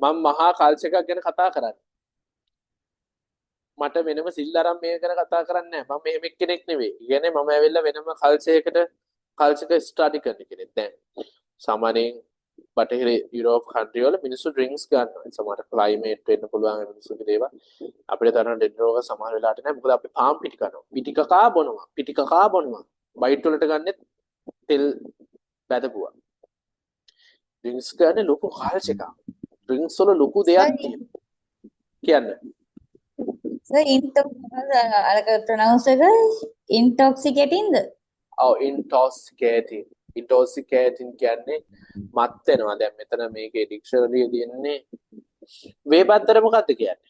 මම මහා කල්චර් එකක් ගැන කතා කරන්නේ. මට වෙනම සිල් අරන් මේක ගැන කතා කරන්නේ නැහැ. මම මෙහෙම එක්කෙනෙක් නෙවෙයි. කියන්නේ මම ඇවිල්ලා වෙනම කල්චර් එක ස්ටඩි කරන කෙනෙක්. දැන් සාමාන්‍යයෙන් බටහිර යුරෝප් කන්ට්‍රි වල මිනිස්සු ඩ්‍රින්ක්ස් ගන්නවා. සමහර ක්ලයිමේට් වෙන්න පුළුවන් මිනිස්සුගේ දේවල්. අපිට තරම් ඩෙඩ් රෝග සමහර වෙලාවට නැහැ. මොකද අපි පාම් පිටි කනවා. පිටි කකා බොනවා. පිටි කකා බොනවා. බයිට් වලට ගන්නෙත් තෙල් බැදපුවා. ඩ්‍රින්ක්ස් ගන්න ලොකු කල්චර් එකක්. ඩ්‍රින්ක්ස් වල ලොකු දෙයක් තියෙනවා. කියන්නේ Sir, pronounce intoxicating. ඔව් ඉන්ටොක්සිකේටින් කියන්නේ මත් වෙනවා. දැන් මෙතන මේකේ ඩික්ෂනරි එකේ තියෙන්නේ වේ බද්දර මොකද්ද කියන්නේ?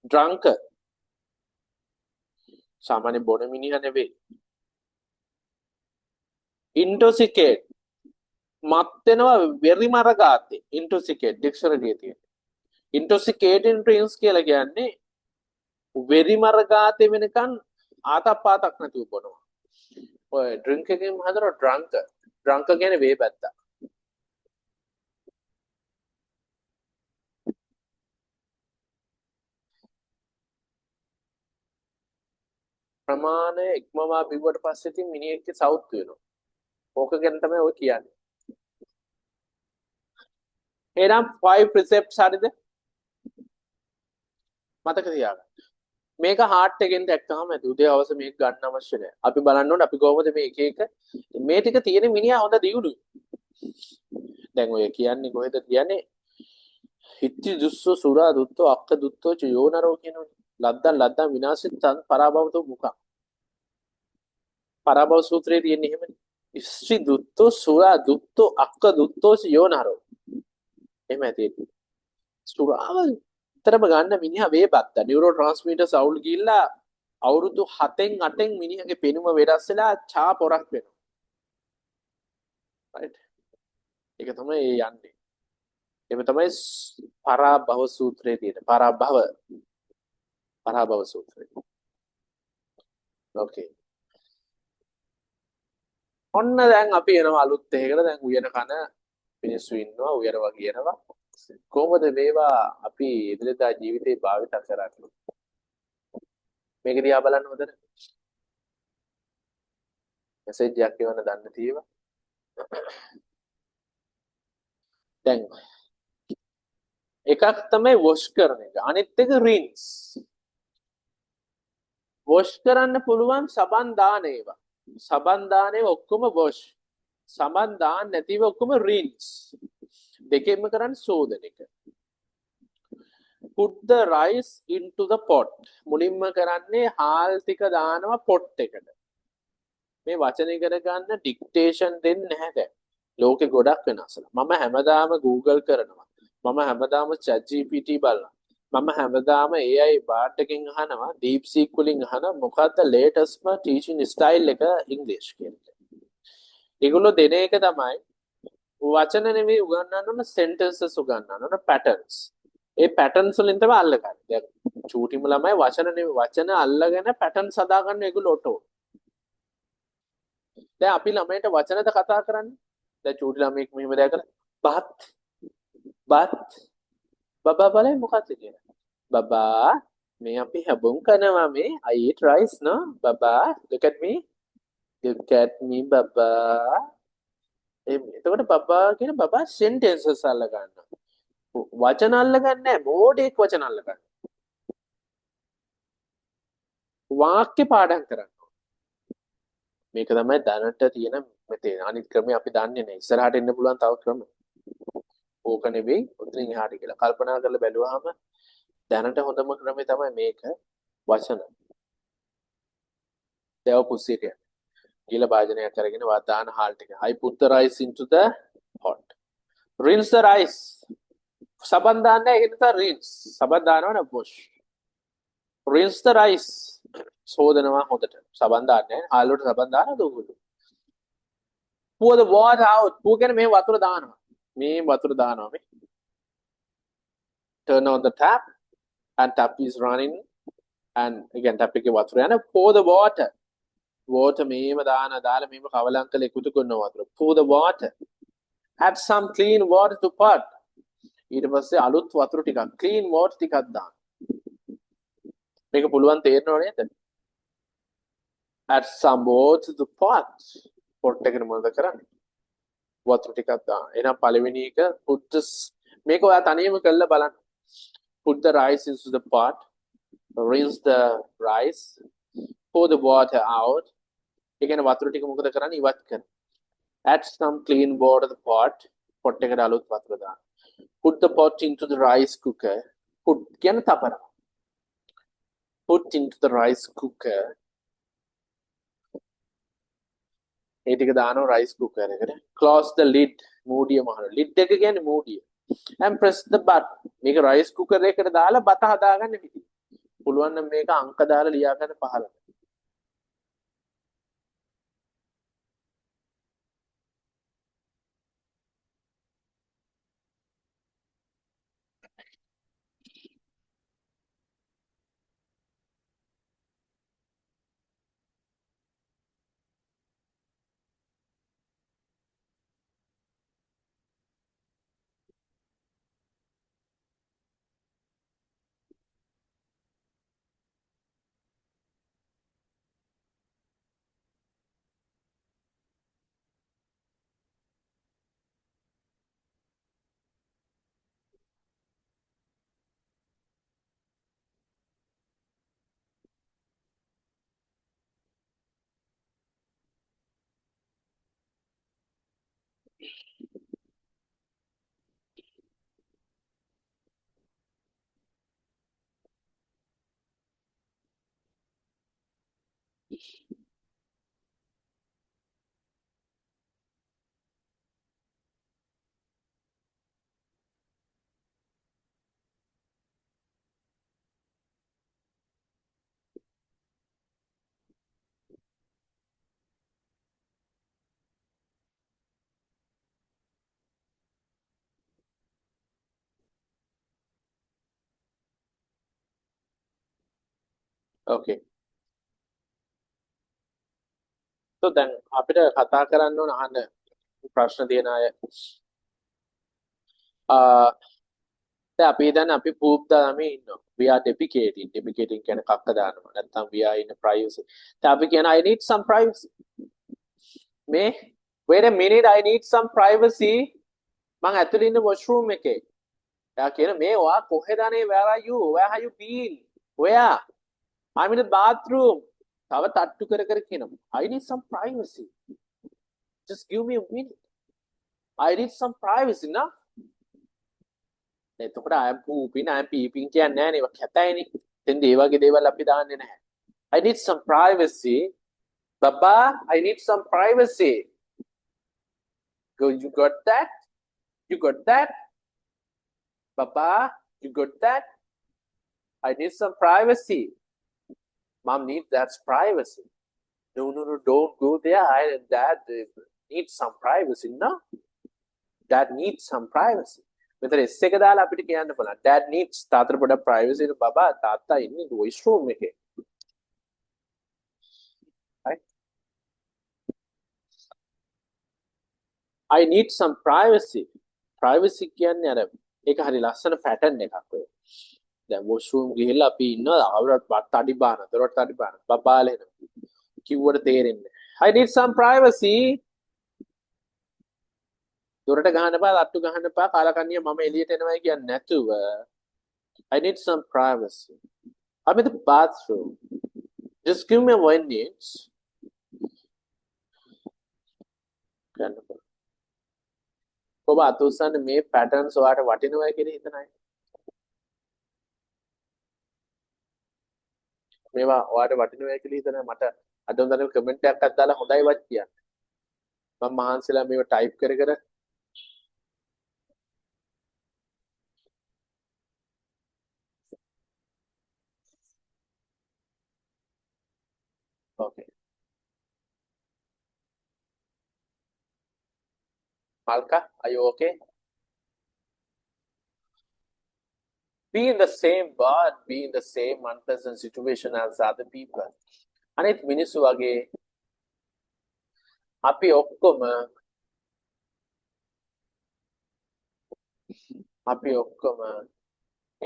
ඩ්‍රංක. සාමාන්‍ය බොන මිනිහා නෙවෙයි. ඉන්ටොක්සිකේට් මත් වෙනවා වෙරි මරගාතේ. ඉන්ටොක්සිකේට් ඩික්ෂනරි එකේ තියෙන්නේ. ඉන්ටොක්සිකේටින් ඩ්‍රින්ක්ස් කියලා කියන්නේ වෙරි මරගාතේ වෙනකන් ආතප්පාතක් නැතුව බොනවා. ඔය ඩ්‍රින්ක් එකෙන් හදන ඩ්‍රංක. ඩ්‍රංක කියන්නේ වේ බද්දා. ප්‍රමාණය ඉක්මවා බිව්වට පස්සේ ඉතින් මිනිහෙක්ගේ සවුත් වෙනවා. ඕක ගැන තමයි ඔය කියන්නේ. එහෙනම් 5 precepts හරිද? මතක තියාගන්න. මේක හાર્ට් එකෙන් දැක්කම ඇති උදේ හවස මේක ගන්න අවශ්‍ය නැහැ. අපි බලන්න ඕනේ අපි කොහොමද මේ එක මේ ටික තියෙන මිනිහා හොඳ දියුණුයි. දැන් ඔය කියන්නේ කොහෙද කියන්නේ? හිත්ති දුස්සෝ සුරා දුත්තෝ අක්ක දුත්තෝ චයෝනරෝ කියනෝනේ. ලද්දන් විනාශිතං පරාභවතෝ මුඛං. පරාභව සූත්‍රයේ තියෙන්නේ එහෙමනේ. ස්ත්‍රී දුත්තෝ සුරා දුත්තෝ අක්ක දුත්තෝ චයෝනරෝ. එහෙම ඇති. සුරාව තරම ගන්න මිනිහා වේ බත්තා. නියුරෝ ට්‍රාන්ස්මිටර්ස් අවුල් ගිහිල්ලා අවුරුදු 7න් 8න් මිනිහගේ පෙනුම වෙනස් වෙලා ඡා පොරක් වෙනවා. රයිට්. ඒක තමයි යන්නේ. ඒක තමයි පරාභව සූත්‍රයේ තියෙන. පරාභව සූත්‍රය. ඕකේ. ඔන්න දැන් අපි එනවා අලුත් එකකට. දැන් උයන කන මිනිස්සු ඉන්නවා උයනවා කියනවා. කොහොමද මේවා අපි එදිනෙදා ජීවිතේ භාවිත කරන්නේ? මේක දිහා බලන්න හොඳට. මෙසේජ් එකක් එවන්න දන්න තියෙවා. දැන් එකක් තමයි වොෂ් කරන එක. අනිත් එක රින්ස්. වොෂ් කරන්න පුළුවන් සබන් දාන ඒවා. සබන් දාන ඒවා ඔක්කොම වොෂ්. සබන් දාන්න නැතිව ඔක්කොම රින්ස්. දෙකෙන්ම කරන්නේ සෝදන එක. put the rice into the pot. මුලින්ම කරන්නේ හාල් ටික දානවා පොට් එකට. මේ වචන ඉගෙන ගන්න ඩික්ටේෂන් දෙන්නේ නැහැ දැන්. ලෝකෙ ගොඩක් වෙනස්ලා. මම හැමදාම Google කරනවා. මම හැමදාම ChatGPT බලනවා. මම හැමදාම AI බාට් එකෙන් අහනවා, DeepSeek වලින් අහනවා මොකද්ද latestම teaching style එක English කියන එක. ඒගොල්ලෝ දෙන එක තමයි වචන නෙවෙයි උගන්වන්න ඕන sentences උගන්වන්න ඕන patterns. ඒ patterns වලින් තමයි අල්ලගන්නේ. දැන් චූටිම ළමයි වචන නෙවෙයි වචන අල්ලගෙන patterns හදාගන්න ඒගොල්ලෝ ඔටෝ. දැන් අපි ළමයින්ට වචනද කතා කරන්නේ. දැන් චූටි ළමෙක් මෙහෙම දැකලා බත් බබා බලයි මොකක්ද කියලා. බබා මේ අපි හැබුම් කරනවා මේ I eat rice no බබා look at me බබා. එතකොට බබා කියන බබා sentences අල්ල ගන්නවා. වචන අල්ල ගන්න නැහැ මොඩේක් වචන අල්ල ගන්න. වාක්‍ය පාඩම් කරනවා. මේක තමයි දැනට තියෙන මෙතේ අනිත් ක්‍රමය අපි දන්නේ නැහැ. ඉස්සරහට එන්න පුළුවන් තව ක්‍රම. ඕක නෙවෙයි උතරින් එහාට කියලා කල්පනා කරලා බැලුවාම දැනට හොඳම ක්‍රමය තමයි මේක වචන. දේව පුසිරිය. ගිල භාජනයක් අරගෙන දාන හාල් ටික. I put the rice into the pot. Rinse the rice. සබන් දාන්න ඒක නිසා rinse. සබන් දානවනේ wash. Rinse the rice. සෝදනවා හොඳට. සබන් දාන්නේ නැහැ. හාල් වලට සබන් දානවද ඔයගොල්ලෝ? Pour the water out. pour කියන්නේ මේ වතුර දානවා. මේ වතුර දානවා මේ. Turn on the tap and tap is running and again tap එකේ වතුර යන pour the water. water මේව දාලා මේව කවලම් කරලා එකතු කරනවා වතුර. pour the water. add some clean water to pot. ඊට පස්සේ අලුත් වතුර ටිකක් clean water ටිකක් දාන්න. මේක පුළුවන් තේරෙනව නේද? Add some water to the pot. pot එකට මොනවද කරන්නේ? වතුර ටිකක් දාන්න. එහෙනම් පළවෙනි එක මේක ඔයා තනියම කරලා බලන්න. Put the rice into the pot. Rinse the rice. Pour the water out. ඒ කියන්නේ වතුර ටික මොකද කරන්නේ? ඉවත් කරනවා. Add some clean water to the pot. pot එකට අලුත් වතුර දාන්න. Put the pot into the rice cooker. Put කියන තපනවා. Put into the rice cooker. ඒ ටික දානවා rice cooker එකට. Close the lid. මූඩිය මහන. lid එක කියන්නේ මූඩිය. And press the button. මේක rice cooker එකකට දාලා බත හදාගන්න පිටි. පුළුවන් නම් මේක අංක දාලා ලියා ගන්න 15. Okay. So දැන් අපිට කතා කරන්න ඕන අහන්න ප්‍රශ්න තියෙන අය දැන් අපි proof දාලා ඉන්නවා. We are deprecating. Deprecating කියන්නේ කක්ක දානවා. නැත්නම් we are in a privacy. දැන් අපි කියන I need some privacy. මේ wait a minute I need some privacy. මං ඇතුළේ ඉන්න washroom එකේ. එයා කියන මේ ඔයා කොහෙද අනේ where are you? Where have you been? Where? I'm in the bathroom. තව තට්ටු කර කර කියනවා. I need some privacy. Just give me a minute. I need some privacy now. එතකොට I am pooping, I am peeping කියන්නේ නැහැ නේ. ඒක කැතයිනේ. එතෙන්ද ඒ වගේ දේවල් අපි දාන්නේ නැහැ. I need some privacy. Baba, I need some privacy. Go, you got that? You got that? Baba, you got that? I need some privacy. Mom needs that privacy. No, don't go there. Dad needs some privacy. No, Dad needs some privacy. මෙතන S එක දාලා අපිට කියන්න පුළුවන්. Dad needs තාත්තට පොඩක් privacy. බබා තාත්තා ඉන්නේ washroom එකේ. Right? I need some privacy. Privacy කියන්නේ අර ඒක හරි ලස්සන pattern එකක් ඔය. දැන් washroom ගිහිල්ලා අපි ඉන්නවා අවුරුත් තඩි බාන, දොරට තඩි බාන. බබාලා එනවා. කිව්වට තේරෙන්නේ. I need some privacy. දොරට ගහන්න එපා, තට්ටු ගහන්න එපා, කාලකන්නිය මම එළියට එනවා කියන්නේ නැතුව. I need some privacy. I'm in the bathroom. Just give me 1 minute. ඔබ අතුස්සන්න මේ patterns ඔයාට වටිනවා කියලා හිතනයි. මේවා ඔයාට වටිනවා කියලා හිතන මට අදොන්දරේ කමෙන්ට් එකක් දාලා හොඳයි වත් කියන්න. මම මහන්සිලා මේව ටයිප් කර කර Okay. Malka, are you okay? Be in the same bond, be in the same unpleasant situation as other people. අනිත් මිනිස්සු වගේ අපි ඔක්කොම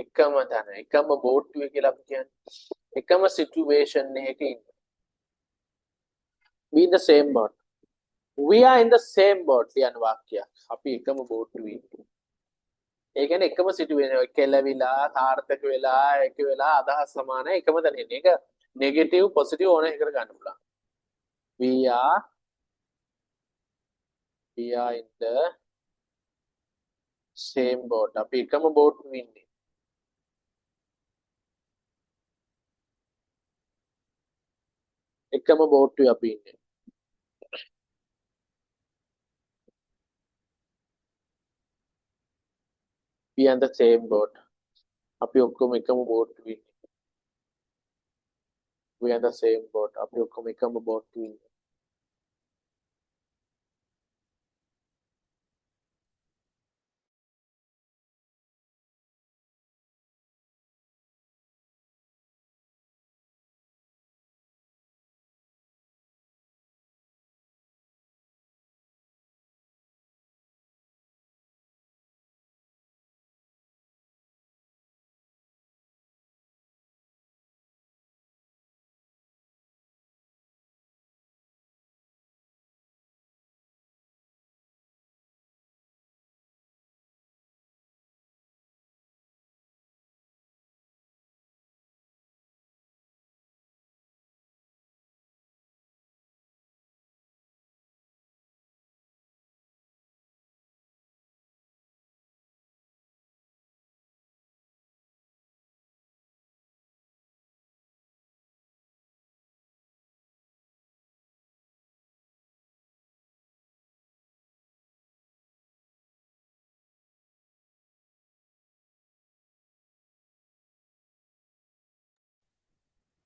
එකම තැන එකම බෝට්ටුවේ කියලා අපි කියන්නේ. එකම situation එකක ඉන්න. We in the same boat. We are in the same boat කියන වාක්‍යයක්. අපි එකම බෝට්ටුවේ ඉන්නේ. ඒ කියන්නේ එකම සිටුේෂන් එක කෙලවිලා සාර්ථක වෙලා එක වෙලා අදහස් සමානයි එකම තැන ඉන්නේ. ඒක නෙගටිව් පොසිටිව් ඕන එකකට ගන්න පුළුවන්. We are in the same boat. අපි එකම බෝට්ටුවේ ඉන්නේ. එකම බෝට්ටුවේ අපි ඉන්නේ. We are in the same boat. අපි ඔක්කොම එකම බෝට්ටුවේ ඉන්නේ. We are in the same boat. අපි ඔක්කොම එකම බෝට්ටුවේ ඉන්නේ.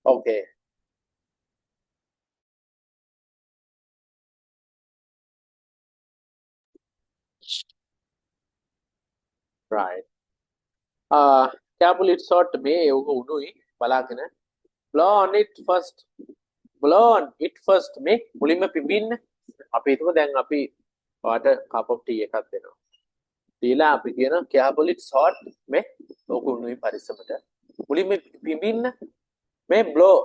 Okay. Right. Carefully sort මේ ඕක උණුයි බලාගෙන blow on it first. blow on it first මේ මුලින්ම පිඹින්න. අපි හිතමු දැන් අපි ඔයාට cup of tea එකක් දෙනවා. දීලා අපි කියන carefully sort මේ ඕක උණුයි පරිස්සමට. මුලින්ම පිඹින්න මේ blow.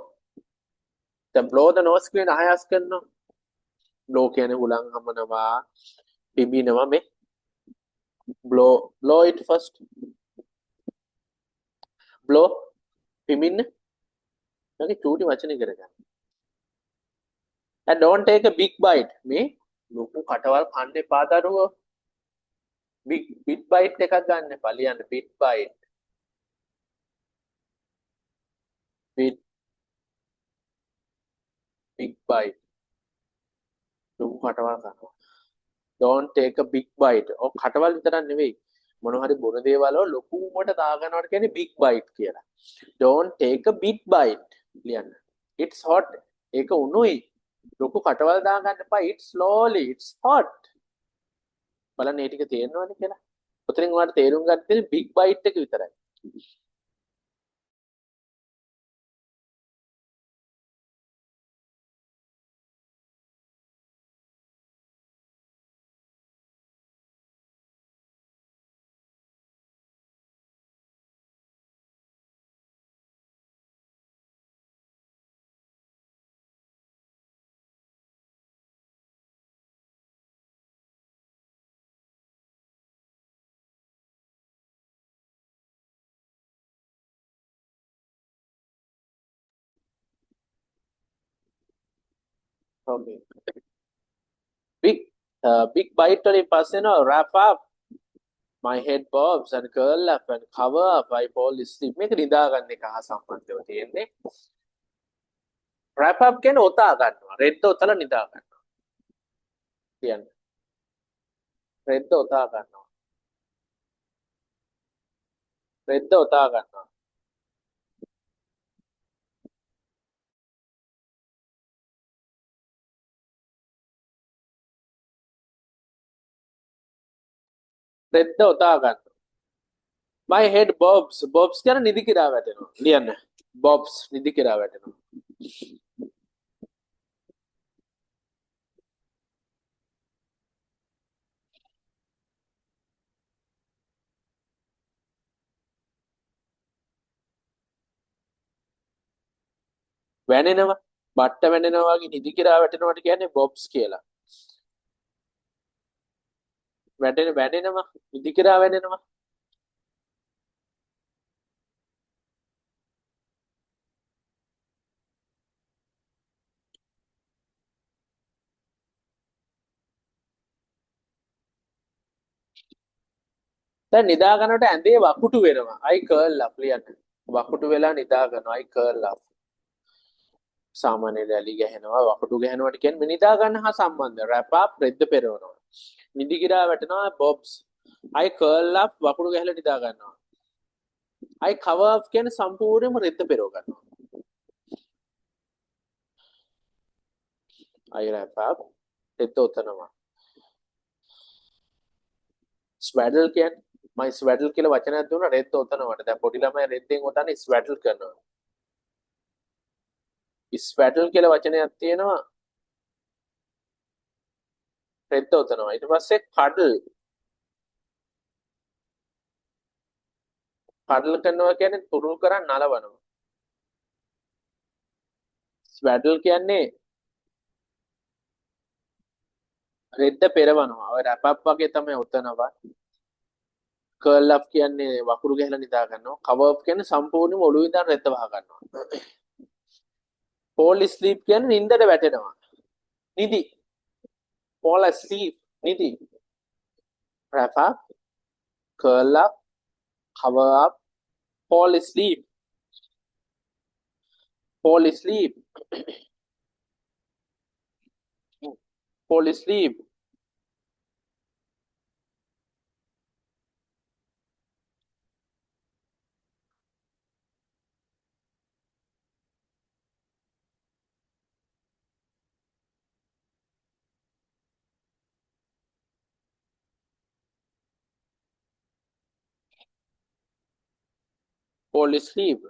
දැන් blow the nose කියන අහයස් කරනවා. blow කියන්නේ හුලං හමනවා පිඹිනවා මේ blow it first. blow පිඹින්න. මගේ චූටි වචනේ කරගන්න. and don't take a big bite මේ ලොකු කටවල් කන්න එපා දරුවෝ. big bite එකක් ගන්න එපා. ලියන්න big bite. big bite. ලොකු කටවල් කනවා. don't take a big bite. ඔය කටවල් විතරක් නෙවෙයි. මොන හරි බොන දේවල් වල ලොකුමට දාගන්නවට කියන්නේ big bite කියලා. don't take a big bite. ලියන්න. it's hot. ඒක උණුයි. ලොකු කටවල් දාගන්න එපා. it's slowly. it's hot. බලන්න මේ ටික තේරෙනවද කියලා. ඔතනින් ඔයාලට තේරුම් ගන්න තියෙන්නේ big bite එක විතරයි. okay. big bite වලින් පස්සේ නෝ wrap up. my head bobs and curl up and cover up. I fall asleep. මේක නිදා ගන්න එක හා සම්බන්ධව තියෙන්නේ. wrap up කියන්නේ ඔතා ගන්නවා. රෙද්ද ඔතලා නිදා ගන්නවා. කියන්නේ. රෙද්ද ඔතා ගන්නවා. රෙද්ද ඔතා ගන්නවා. රෙද්ද ඔතා ගන්නවා. my head bobs. bobs කියන්නේ නිදි කිරා වැටෙනවා. ලියන්න. bobs නිදි කිරා වැටෙනවා. වැනෙනවා. බට්ට වැනෙනවා වගේ නිදි කිරා වැටෙනවට කියන්නේ බොබ්ස් කියලා. වැනෙනවා. නිදි කිරා වැනෙනවා. දැන් නිදා ගන්නකොට ඇඳේ වකුටු වෙනවා. I curl up ලියන්න. වකුටු වෙලා නිදා ගන්නවා. I curl up. සාමාන්‍ය රැලි ගැහෙනවා වකුටු ගැහෙනවට කියන්නේ නිදා ගන්න හා සම්බන්ධ. wrap up රෙද්ද පෙරවනවා. නිදි කිරා වැටෙනවා bobs. I curl up වකුටු ගැහලා නිදා ගන්නවා. I cover up කියන්නේ සම්පූර්ණයෙන්ම රෙද්ද පෙරව ගන්නවා. I wrap up රෙද්ද ඔතනවා. swaddle කියන්නේ මම swaddle කියලා වචනයක් දුන්නා රෙද්ද ඔතනවට. දැන් පොඩි ළමයා රෙද්දෙන් ඔතන swaddle කරනවා. swaddle කියලා වචනයක් තියෙනවා රෙද්ද ඔතනවා. ඊට පස්සේ cuddle කරනවා කියන්නේ තුරුල් කරන් නලවනවා. swaddle කියන්නේ රෙද්ද පෙරවනවා. ඔය wrap up වගේ තමයි ඔතනවා. curl up කියන්නේ වකුරු ගහලා නිදා ගන්නවා. cover up කියන්නේ සම්පූර්ණයෙන්ම ඔළුවේ ඉඳන් රෙද්ද වහ ගන්නවා. fall asleep කියන්නේ නිින්දට වැටෙනවා. නිදි. fall asleep නිදි. wrap up, curl up, cover up, fall asleep. fall asleep. fall asleep. fall asleep.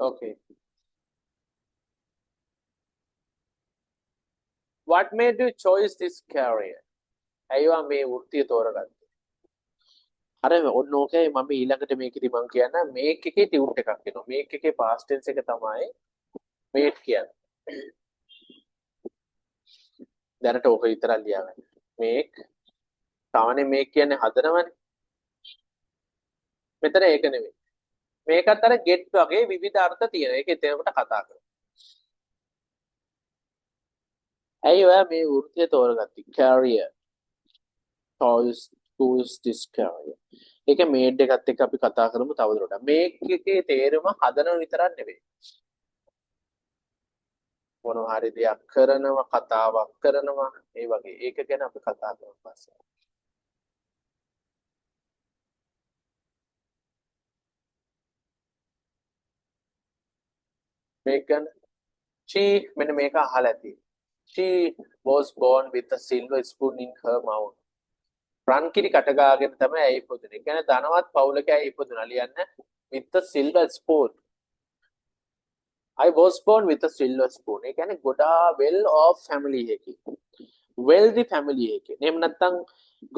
Okay. What made you choose this career? ඇයිවා මේ වෘත්තිය තෝරගත්තේ? අර ඔන්න ඕකයි මම ඊළඟට මේකෙදි මම කියන්න මේක් එකේ ටියුට් එකක් එනවා. මේක් එකේ past tense එක තමයි මේට් කියන්නේ. දැනට ඕක විතරක් ලියාගන්න. මේක් සාමාන්‍ය මේක් කියන්නේ හදනවනේ. මෙතන ඒක නෙමෙයි. මේකත් අර get වගේ විවිධ අර්ථ තියෙනවා. ඒක එතනකට කතා කරමු. ඇයි ඔයා මේ වෘත්තිය තෝරගත්තේ? career. choose this career. ඒක මේඩ් එකත් එක්ක අපි කතා කරමු තවදුරටත්. මේක් එකේ තේරුම හදනව විතරක් නෙවෙයි. මොනවා හරි දෙයක් කරනවා, කතාවක් කරනවා, ඒ වගේ. ඒක ගැන අපි කතා කරමු පස්සේ. මේක ගැන she මෙන්න මේක අහලා ඇති. She was born with a silver spoon in her mouth. රන්කිරි කට ගාගෙන තමයි ඇයි ඉපදුනේ. ඒ කියන්නේ ධනවත් පවුලක ඇයි ඉපදුනා ලියන්න with a silver spoon. I was born with a silver spoon. ඒ කියන්නේ ගොඩාක් well off family එකකින්. wealthy family එකකින්. එහෙම නැත්නම්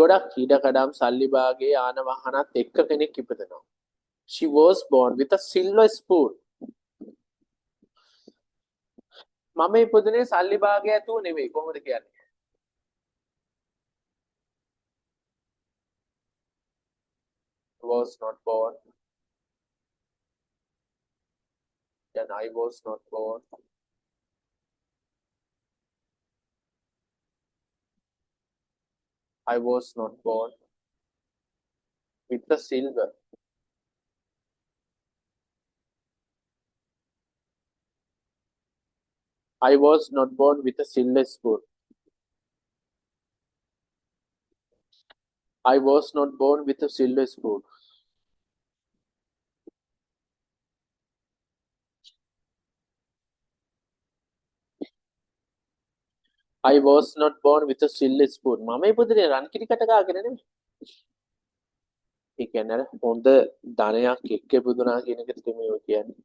ගොඩක් ඉඩකඩම් සල්ලි භාගේ ආන වාහනත් එක්ක කෙනෙක් ඉපදෙනවා. She was born with a silver spoon. මම ඉපදුනේ සල්ලි භාගය ඇතුව නෙවෙයි කොහොමද කියන්නේ? Was not born. Then I was not born. I was not born with the silver. I was not born with a silver spoon. I was not born with a silver spoon. I was not born with a silver spoon. මම ඉපදුනේ රන්කිරි කට ගාගෙන නෙමෙයි. ඒ කියන්නේ අර හොඳ ධනයක් එක්ක ඉපදුනා කියන එකට තමයි ඔය කියන්නේ.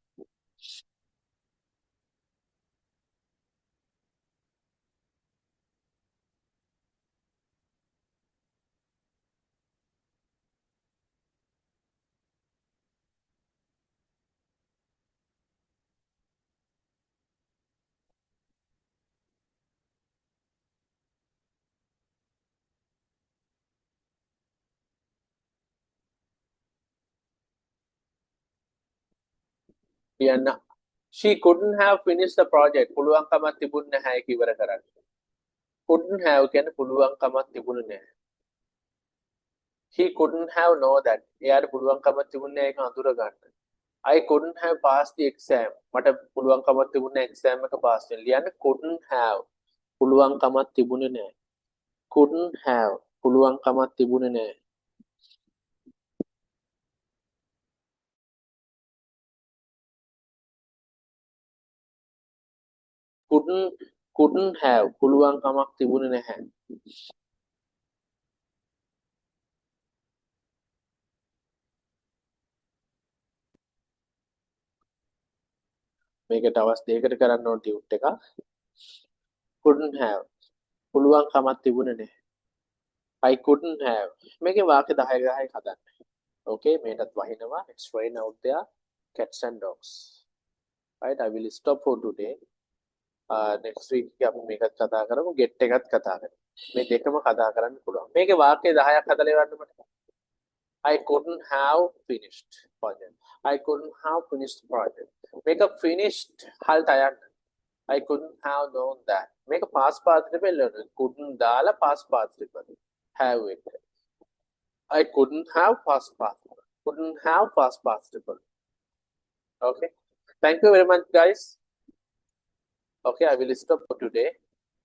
කියන්න she couldn't have finished the project. පුළුවන්කමක් තිබුණ නැහැ ඒක ඉවර කරන්න. couldn't have කියන්නේ පුළුවන්කමක් තිබුණේ නැහැ. he couldn't have know that. එයාට පුළුවන්කමක් තිබුණේ නැහැ ඒක අඳුර ගන්න. I couldn't have passed the exam. මට පුළුවන්කමක් තිබුණේ නැහැ exam එක pass වෙන්න. ලියන්න couldn't have පුළුවන්කමක් තිබුණේ නැහැ. couldn't have පුළුවන්කමක් තිබුණේ නැහැ. couldn't have පුළුවන්කමක් තිබුණේ නැහැ. මේකට අවස් දෙකකට කරන්න ඕන ටියුට් එක. couldn't have පුළුවන්කමක් තිබුණේ නැහැ. I couldn't have මේකේ වාක්‍ය 10 10 හදන්න. Okay මේකත් වහිනවා. It's rain out there, cats and dogs. Right, I will stop for today. Next week අපි මේකත් කතා කරමු, get එකත් කතා කරමු. මේ දෙකම කතා කරන්න පුළුවන්. මේකේ වාක්‍ය 10ක් හදලා ඉවරන්න මට. I couldn't have finished project. I couldn't have finished project. මේක finished හල් තයන්න. I couldn't have known that. මේක past participle වල couldn't දාලා past participle have it. I couldn't have past participle. Couldn't have past participle. Okay. Thank you very much, guys. Okay, I will stop for today.